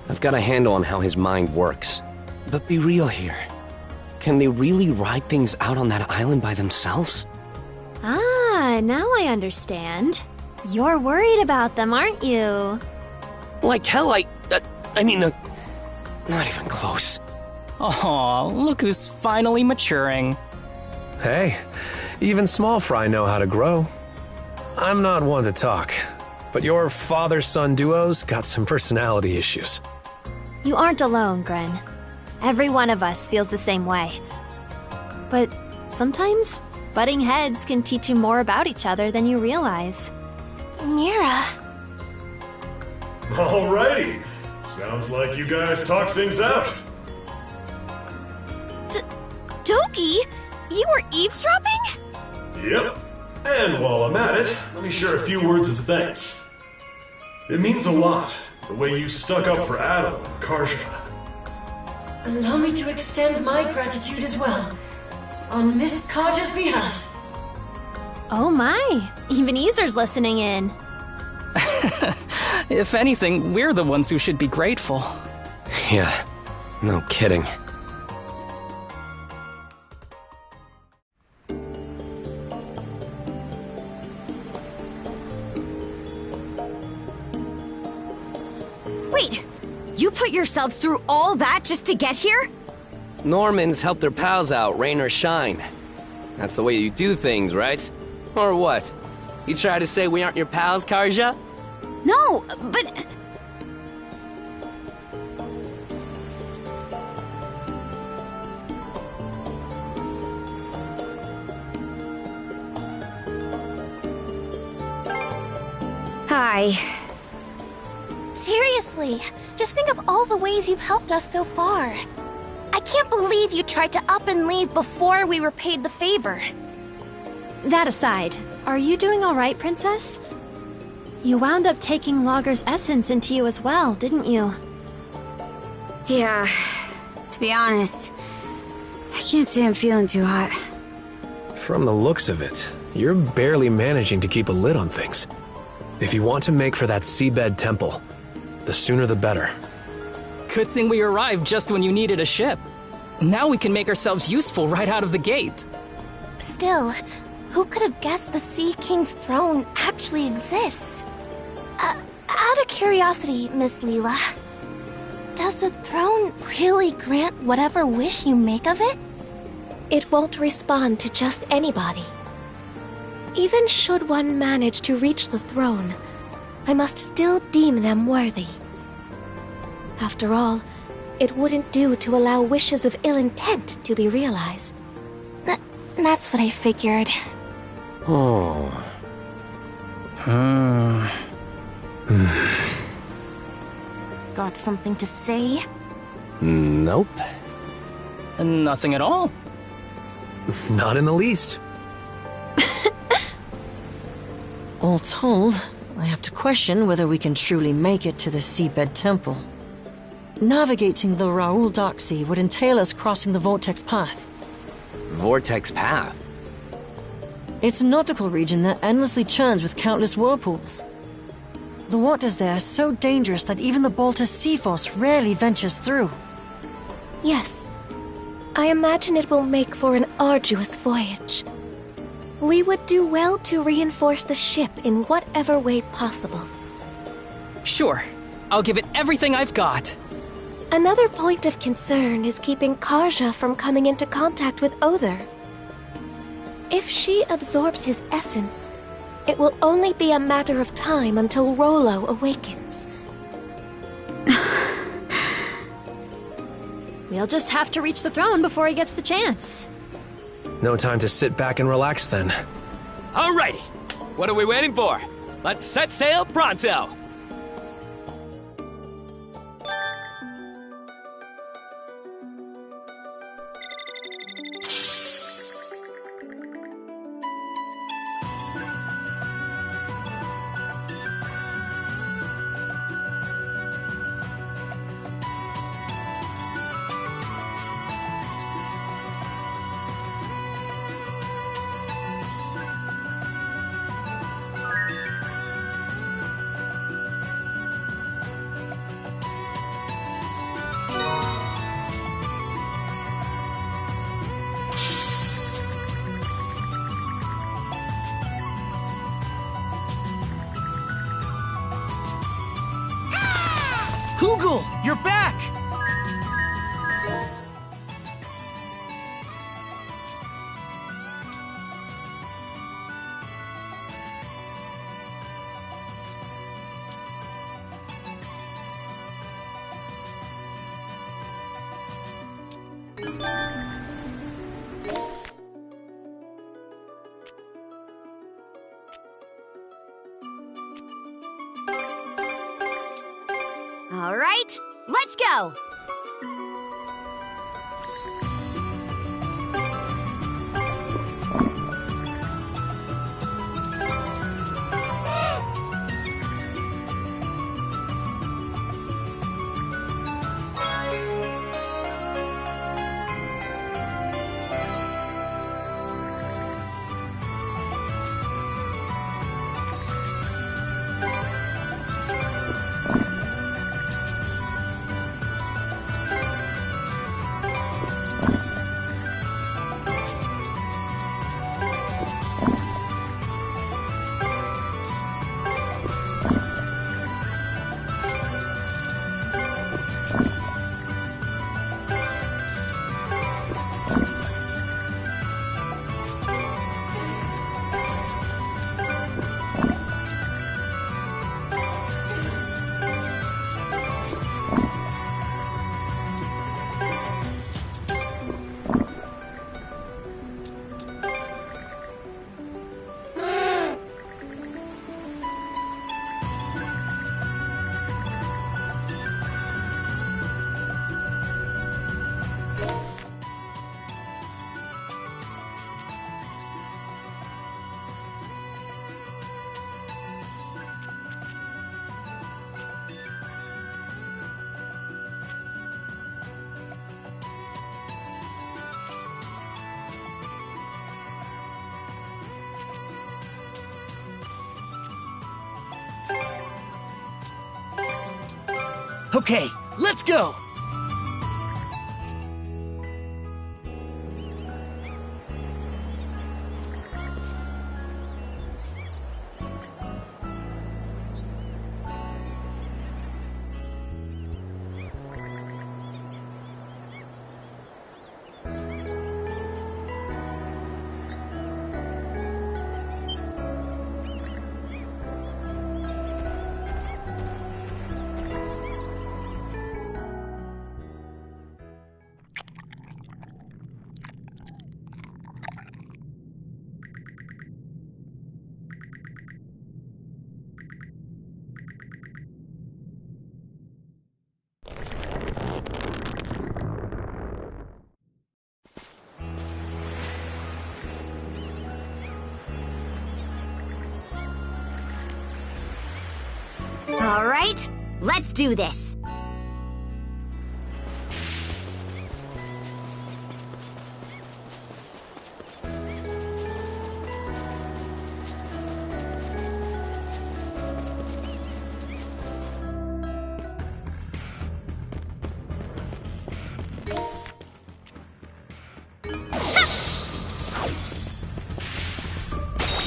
I've got a handle on how his mind works. But be real here. Can they really ride things out on that island by themselves? Ah, now I understand. You're worried about them, aren't you? Like hell, not even close. Aw, look who's finally maturing. Hey, even small fry know how to grow. I'm not one to talk, but your father-son duo's got some personality issues. You aren't alone, Gren. Every one of us feels the same way. But sometimes, butting heads can teach you more about each other than you realize. Mira. Alrighty. Sounds like you guys talked things out. Doki? You were eavesdropping? Yep. And while I'm at it, let me share a few words of thanks. It means a lot, the way you stuck up for Adel and Karja. Allow me to extend my gratitude as well, on Miss Karja's behalf. Oh my, even Easer's listening in. If anything, we're the ones who should be grateful. Yeah, no kidding. Wait, you put yourselves through all that just to get here? Normans help their pals out, rain or shine. That's the way you do things, right? Or what? You try to say we aren't your pals, Karja? No, but... Hi. Seriously, just think of all the ways you've helped us so far. I can't believe you tried to up and leave before we repaid the favor. That aside, are you doing all right, Princess? You wound up taking Logger's essence into you as well, didn't you? Yeah, to be honest, I can't say I'm feeling too hot. From the looks of it, you're barely managing to keep a lid on things. If you want to make for that seabed temple, the sooner the better. Good thing we arrived just when you needed a ship. Now we can make ourselves useful right out of the gate. Still, who could have guessed the Sea King's throne actually exists? Out of curiosity, Miss Leela, does the throne really grant whatever wish you make of it? It won't respond to just anybody. Even should one manage to reach the throne, I must still deem them worthy. After all, it wouldn't do to allow wishes of ill intent to be realized. That's what I figured. Oh. Got something to say? Nope. Nothing at all. Not in the least. All told, I have to question whether we can truly make it to the Seabed Temple. Navigating the Raoul Darksea would entail us crossing the Vortex Path. Vortex Path? It's a nautical region that endlessly churns with countless whirlpools. The waters there are so dangerous that even the Baltus Sea Force rarely ventures through. Yes. I imagine it will make for an arduous voyage. We would do well to reinforce the ship in whatever way possible. Sure. I'll give it everything I've got. Another point of concern is keeping Karja from coming into contact with Other. If she absorbs his essence, it will only be a matter of time until Rollo awakens. We'll just have to reach the throne before he gets the chance. No time to sit back and relax then. Alrighty. What are we waiting for? Let's set sail pronto! Hugel, you're back! All right, let's go! Okay, let's go! All right, let's do this.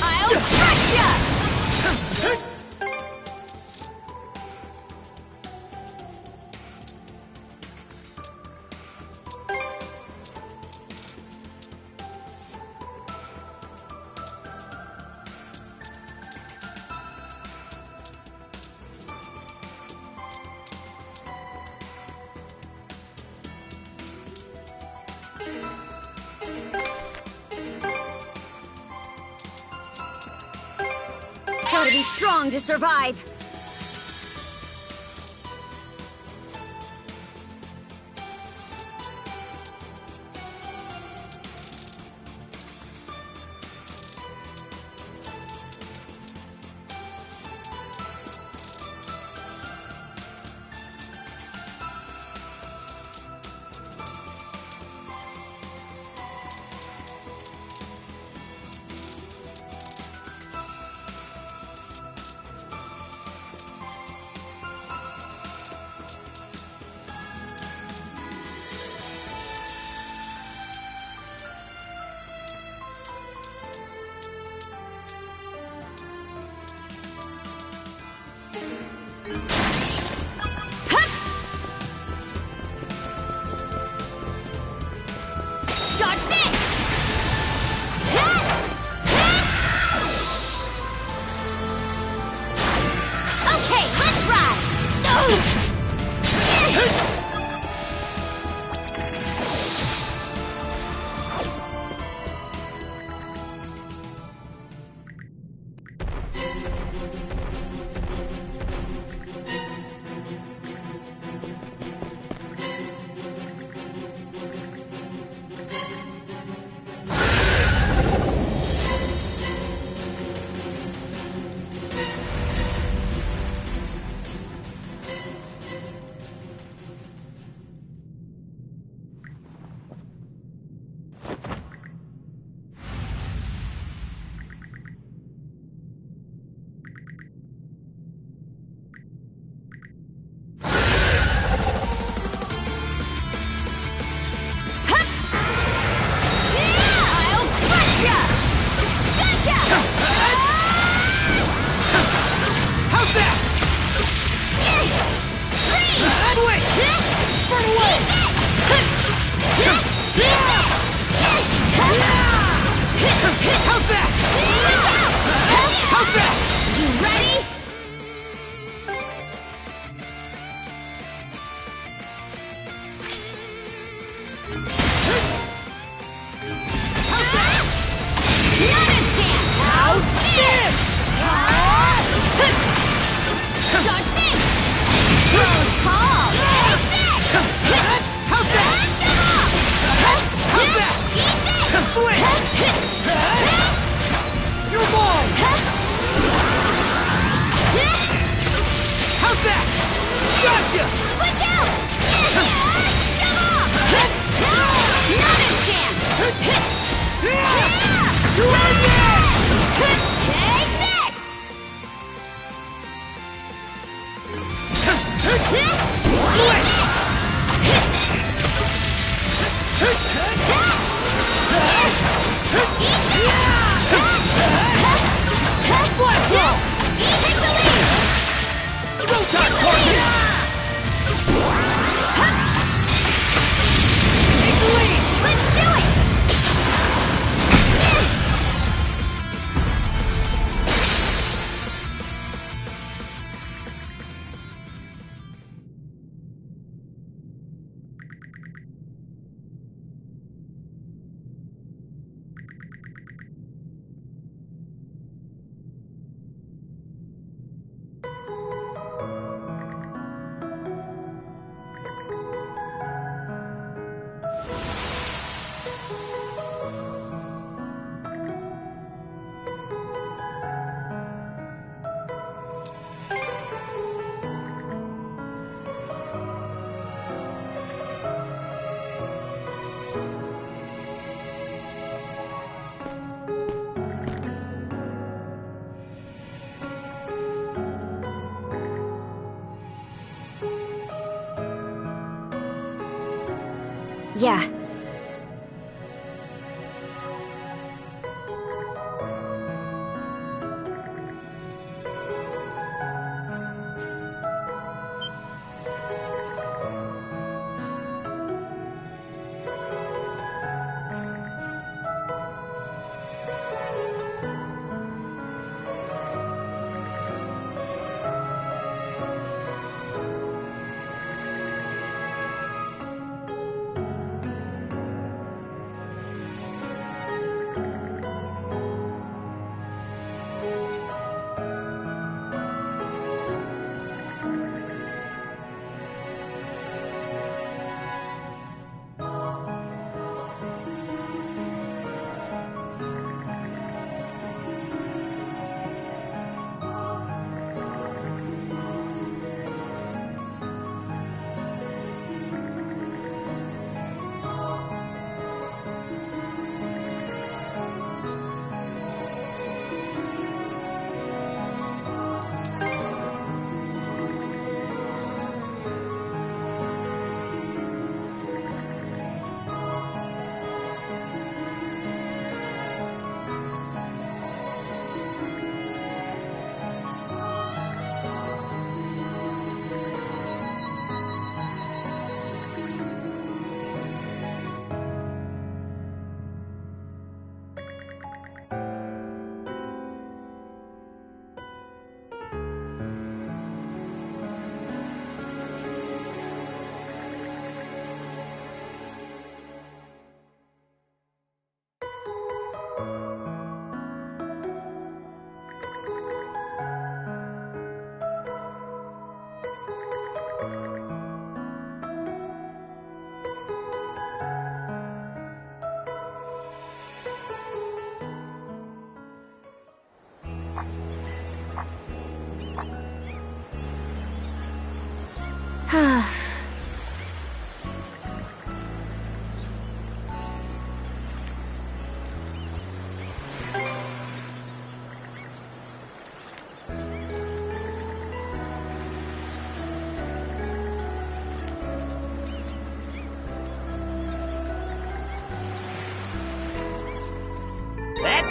I'll crush ya! gotta be strong to survive. Yeah.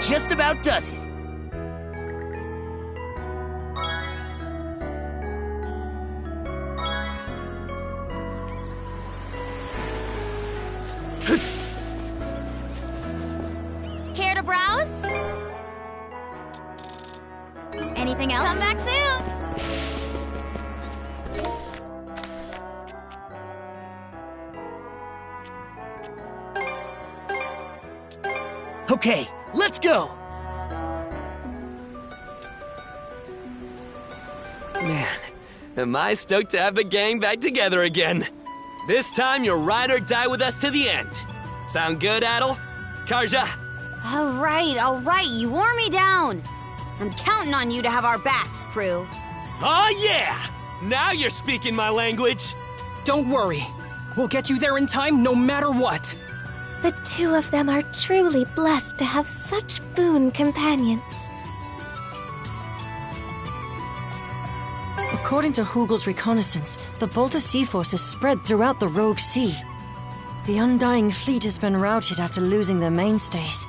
just about does it. Care to browse? Anything else? Come back soon! Okay, let's go! Man, am I stoked to have the gang back together again. This time you'll ride or die with us to the end. Sound good, Adel? Karja? All right, you wore me down. I'm counting on you to have our backs, crew. Oh yeah! Now you're speaking my language. Don't worry. We'll get you there in time no matter what. The two of them are truly blessed to have such boon companions. According to Hugel's reconnaissance, the Balta Sea Force is spread throughout the Rogue Sea. The Undying Fleet has been routed after losing their mainstays,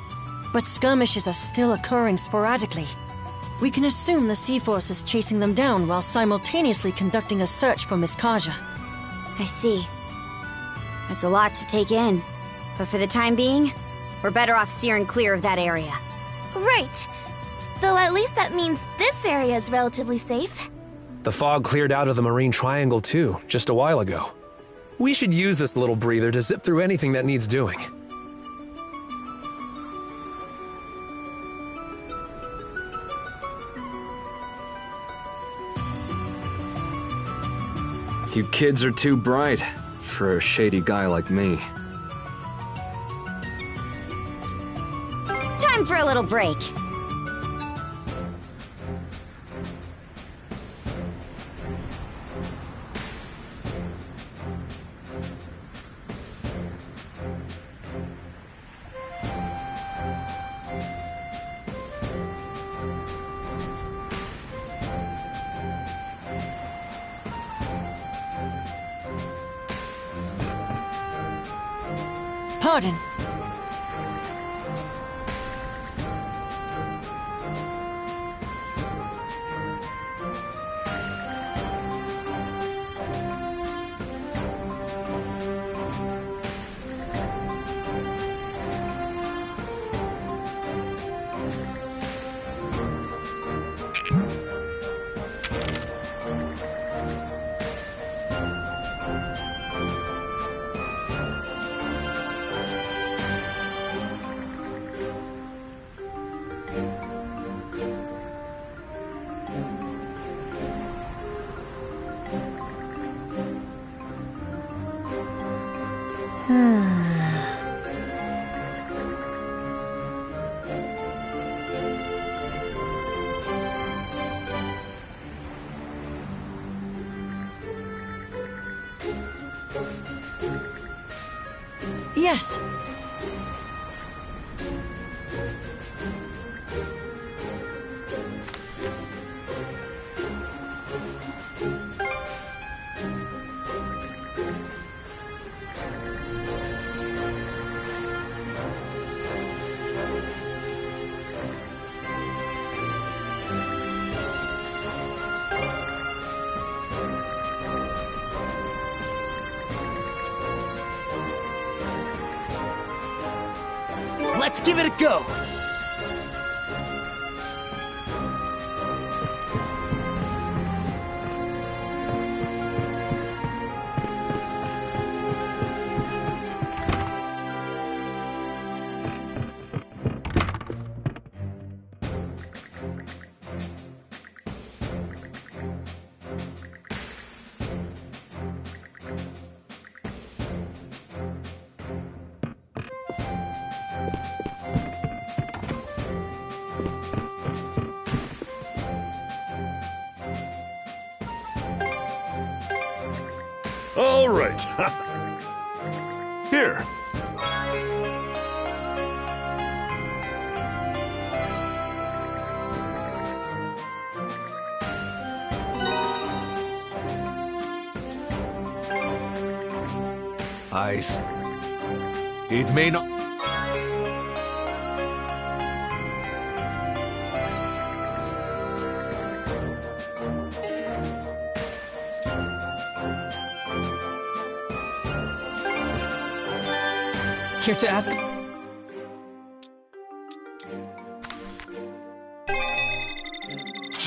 but skirmishes are still occurring sporadically. We can assume the Sea Force is chasing them down while simultaneously conducting a search for Miss Karja. I see. That's a lot to take in. But for the time being, we're better off steering clear of that area. Right. Though at least that means this area is relatively safe. The fog cleared out of the Marine Triangle too, just a while ago. We should use this little breather to zip through anything that needs doing. You kids are too bright for a shady guy like me. Time for a little break. Pardon. Yes. Let's give it a go! All right. Here. Ice. It may not... Here to ask...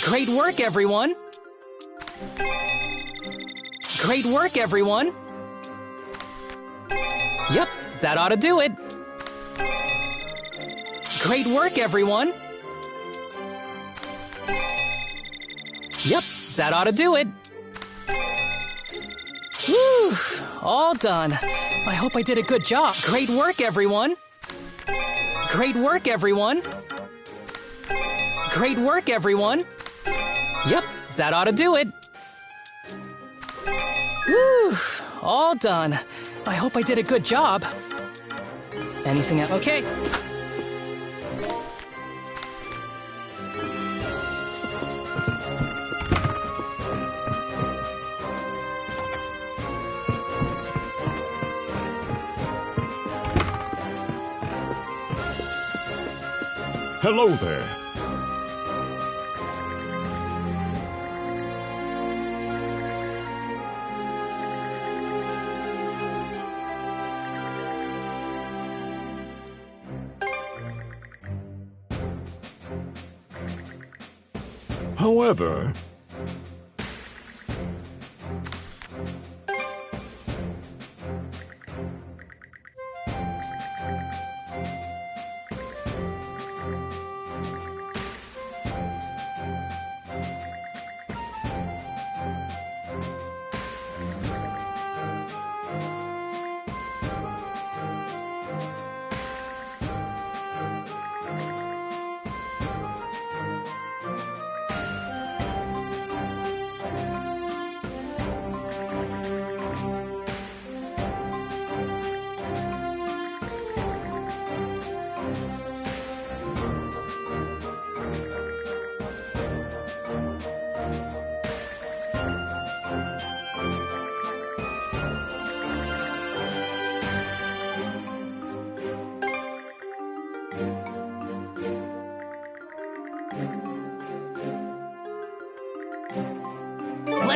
Great work, everyone! Great work, everyone! Yep, that ought to do it. Great work, everyone! Yep, that ought to do it. Whew, all done. I hope I did a good job. Great work, everyone! Great work, everyone! Great work, everyone! Yep, that ought to do it. Whew, all done. I hope I did a good job. Anything else? Okay. Hello there. However,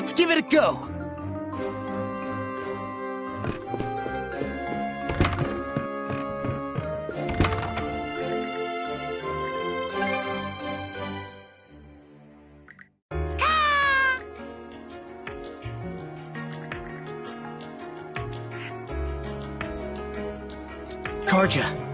Let's give it a go! Karja.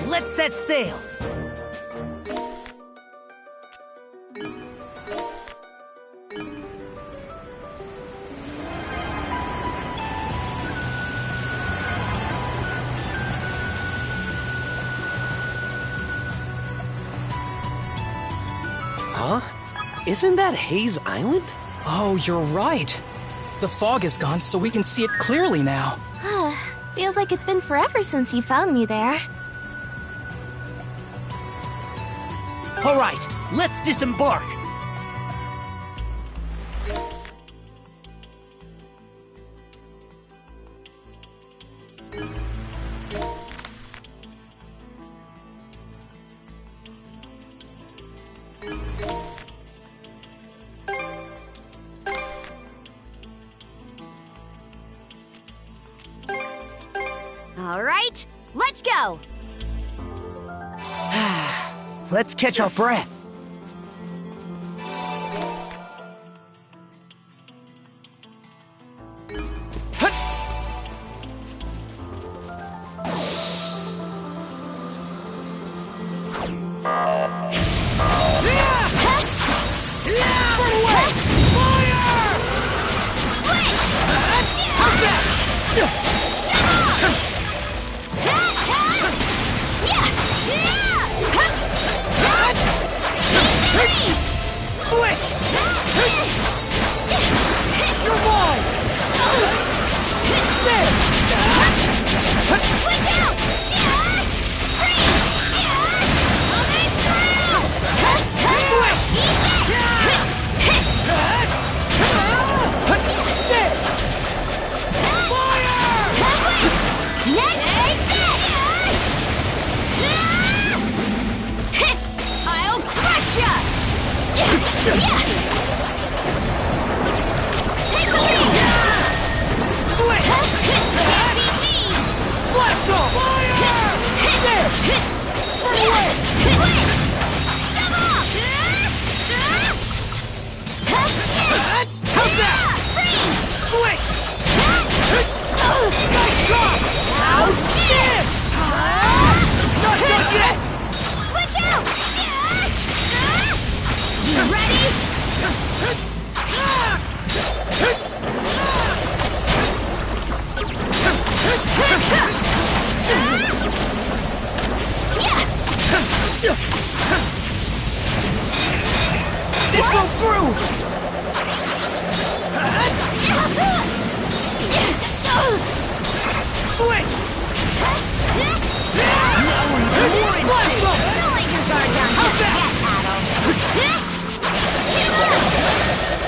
Let's set sail! Huh? Isn't that Hayes Island? Oh, you're right. The fog is gone, so we can see it clearly now. Feels like it's been forever since you found me there. All right, let's disembark! All right, let's go! Let's catch our breath. Blast off! Fire! There! Burn away! Shove off! How's that? Freeze! Switch! Nice job! How's this? Not done yet! Switch out! You ready? It goes through! Switch! Blast them! Don't let your guard down just yet, Adol.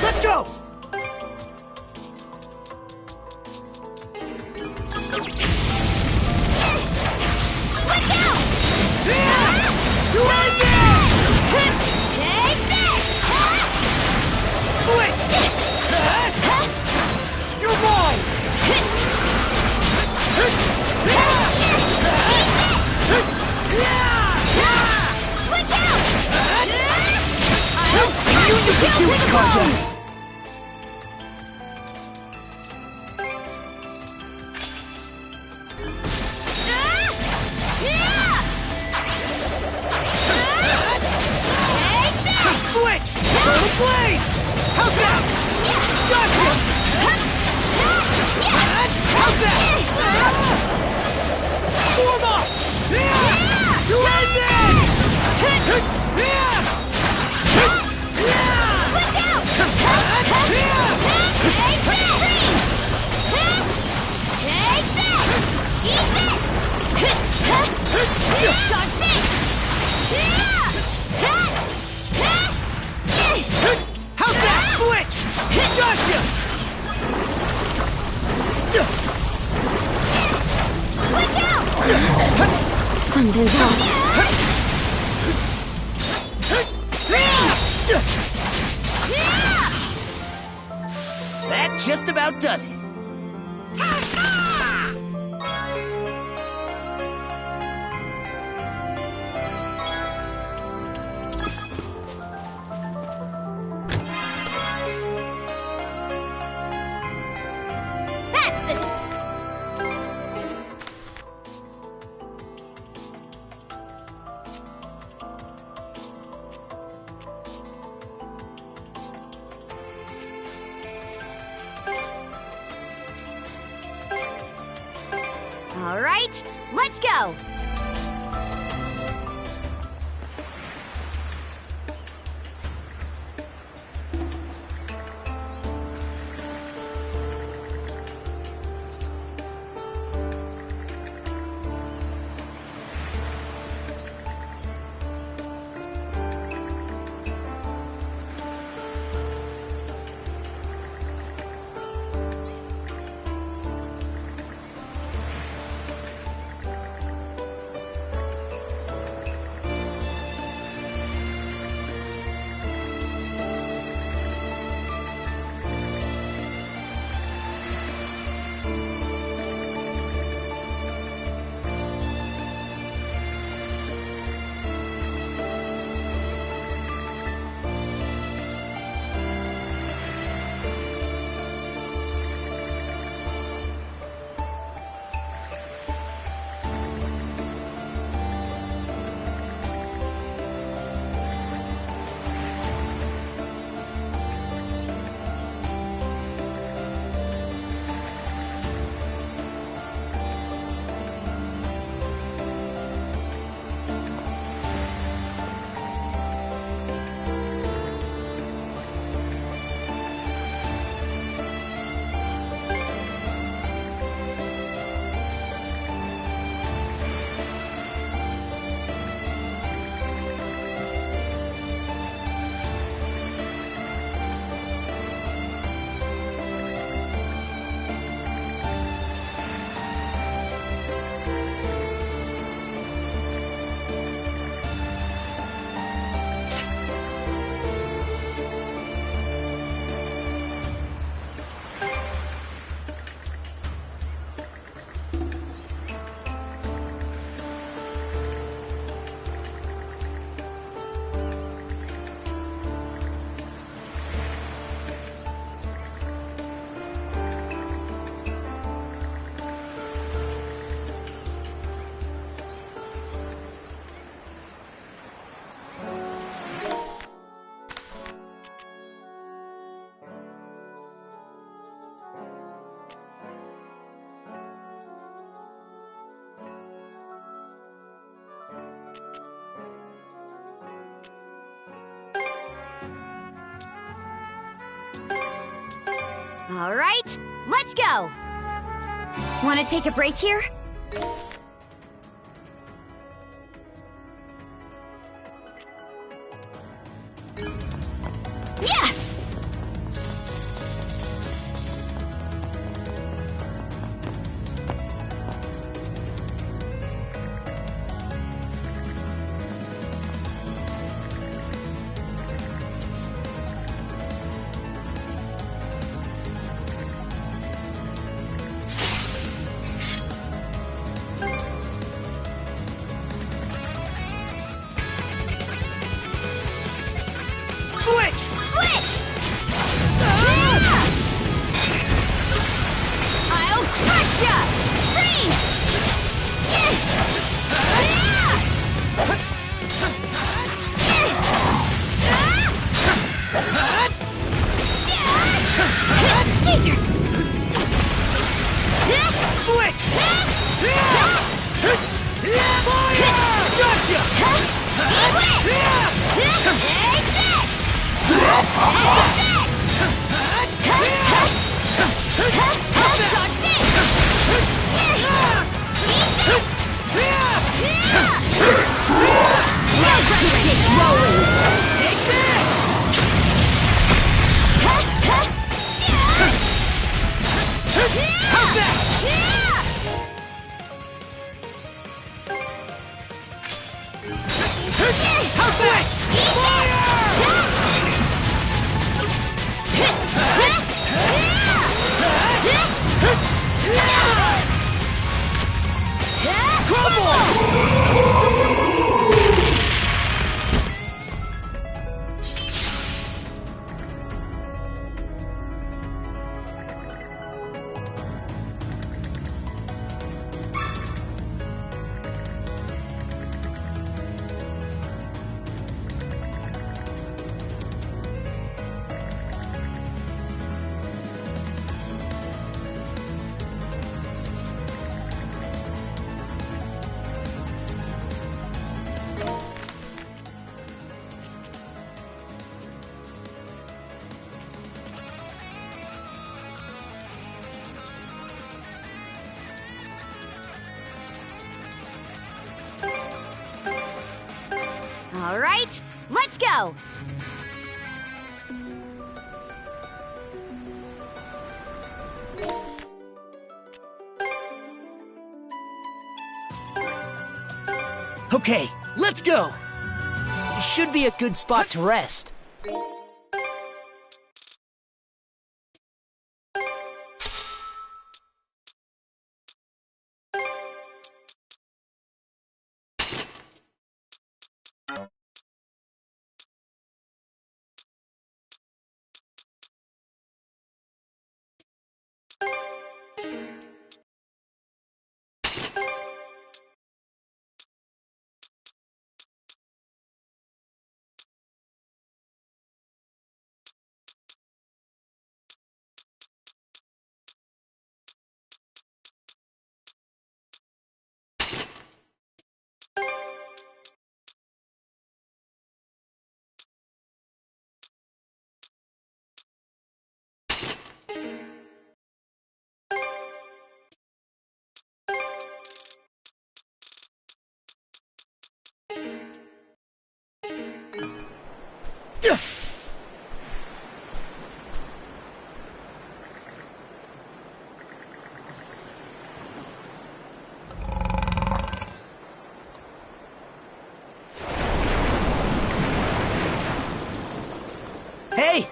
Let's go! Switch out! To end this! Take this! Switch! You're mine! Switch out! You can do it, Karja! Switch! Go to blaze! How's that? Gotcha! How's that? Form up! To end this! Switch out! Take this! Eat this! Dodge this! How's that? Switch! Gotcha! Switch out! Something's off. That just about does it. That's the... All right, let's go! All right, let's go! Want to take a break here? Yeah! I'll crush ya! Freeze! Skater! Switch! Fire! Gotcha! All right, let's go! Okay, let's go! It should be a good spot to rest. Hey!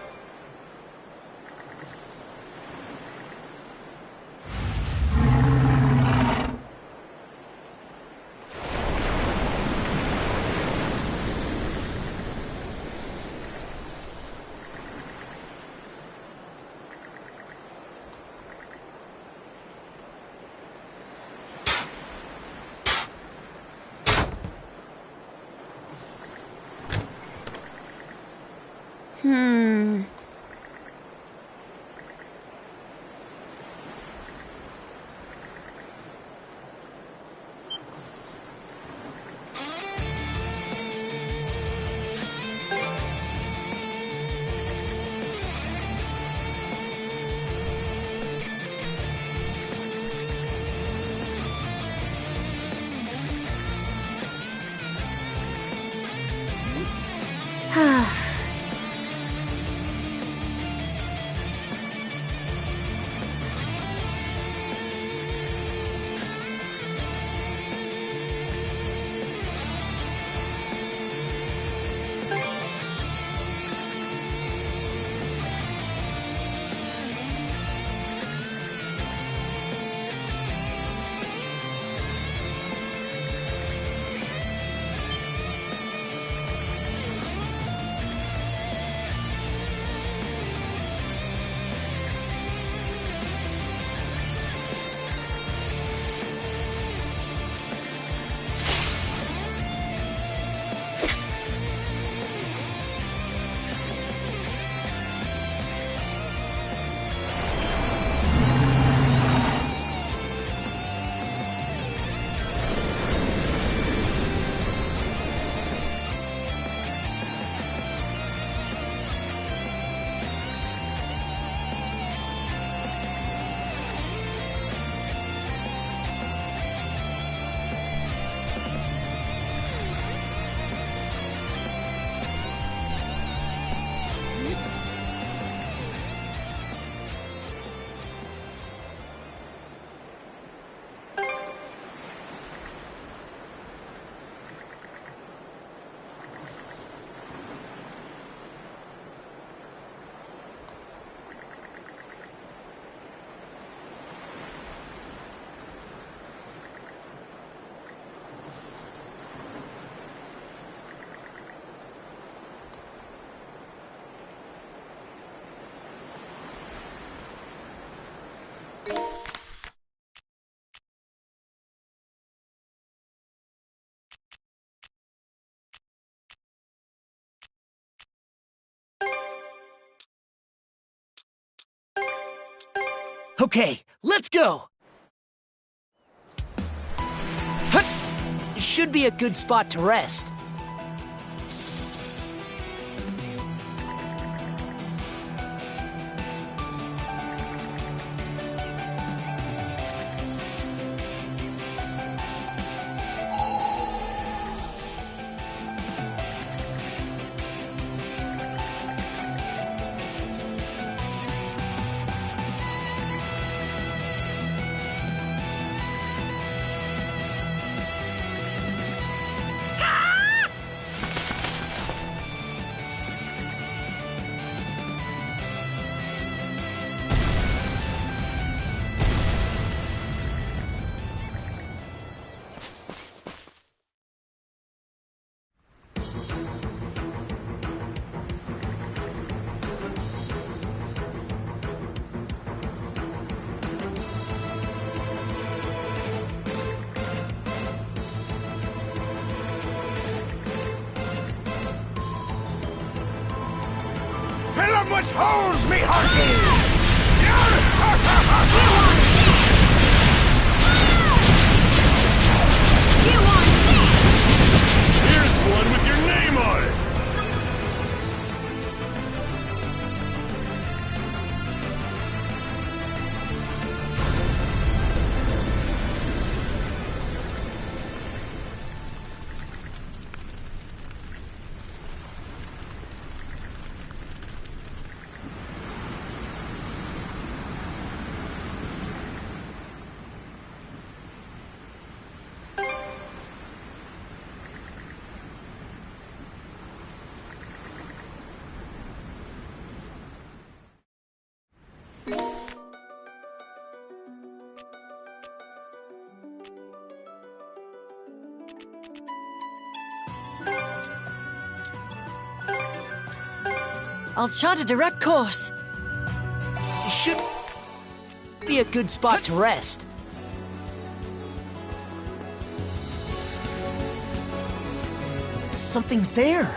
Okay, let's go! Hut! Should be a good spot to rest. Fill 'em with holes, me hearty! Here's one with your name on it! I'll chart a direct course. Should be a good spot to rest. Something's there.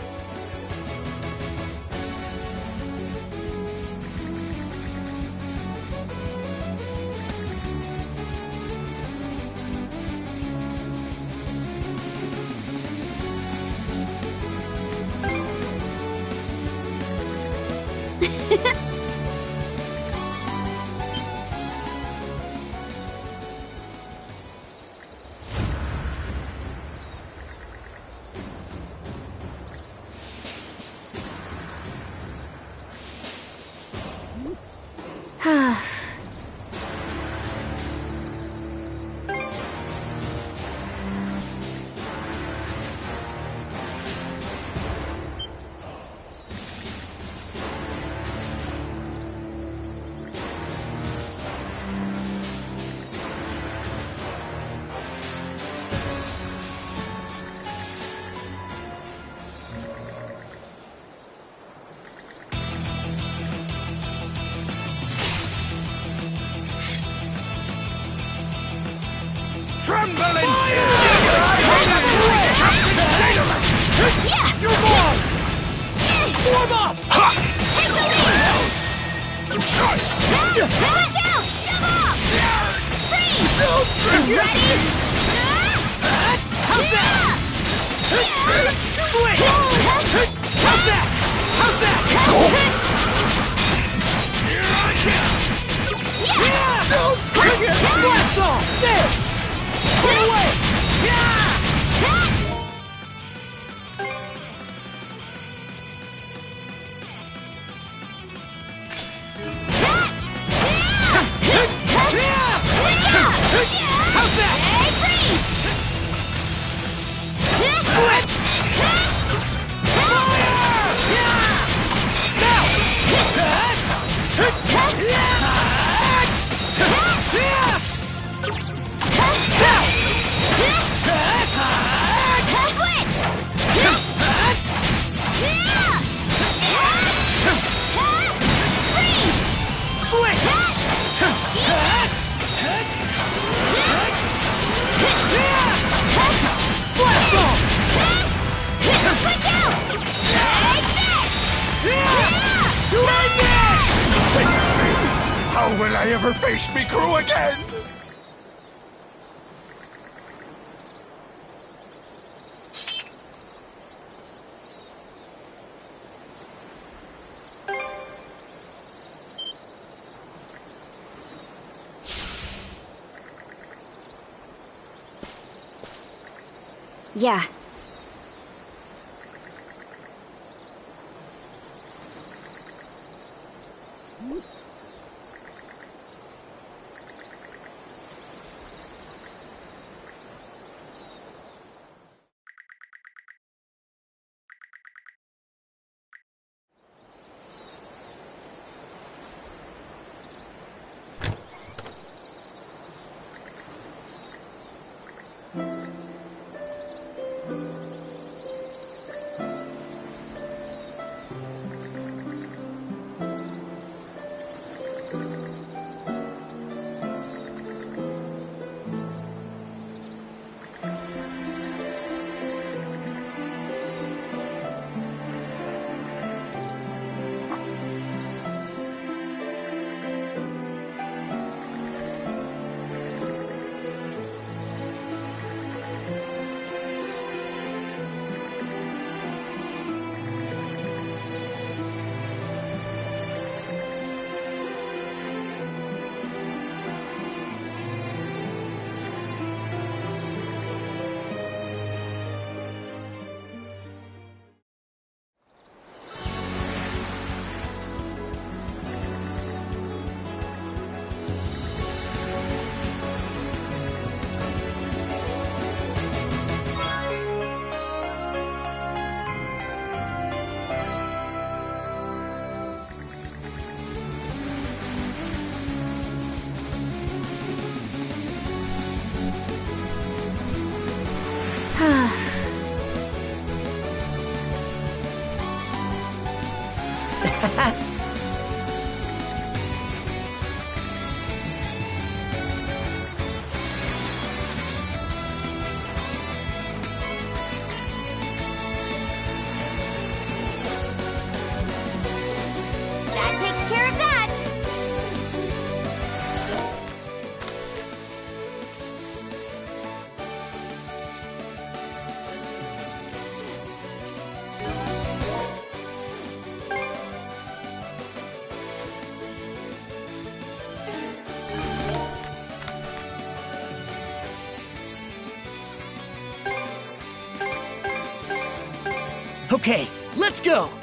Trembling! You're gone! Form up! Take the lead! Watch out! Shove off! Freeze! Ready? How's that? Switch! How's that? How's that? Here I come! Blast off! There! Put away! How's that? How will I ever face me crew again? Yeah. That takes care of that! Okay, let's go!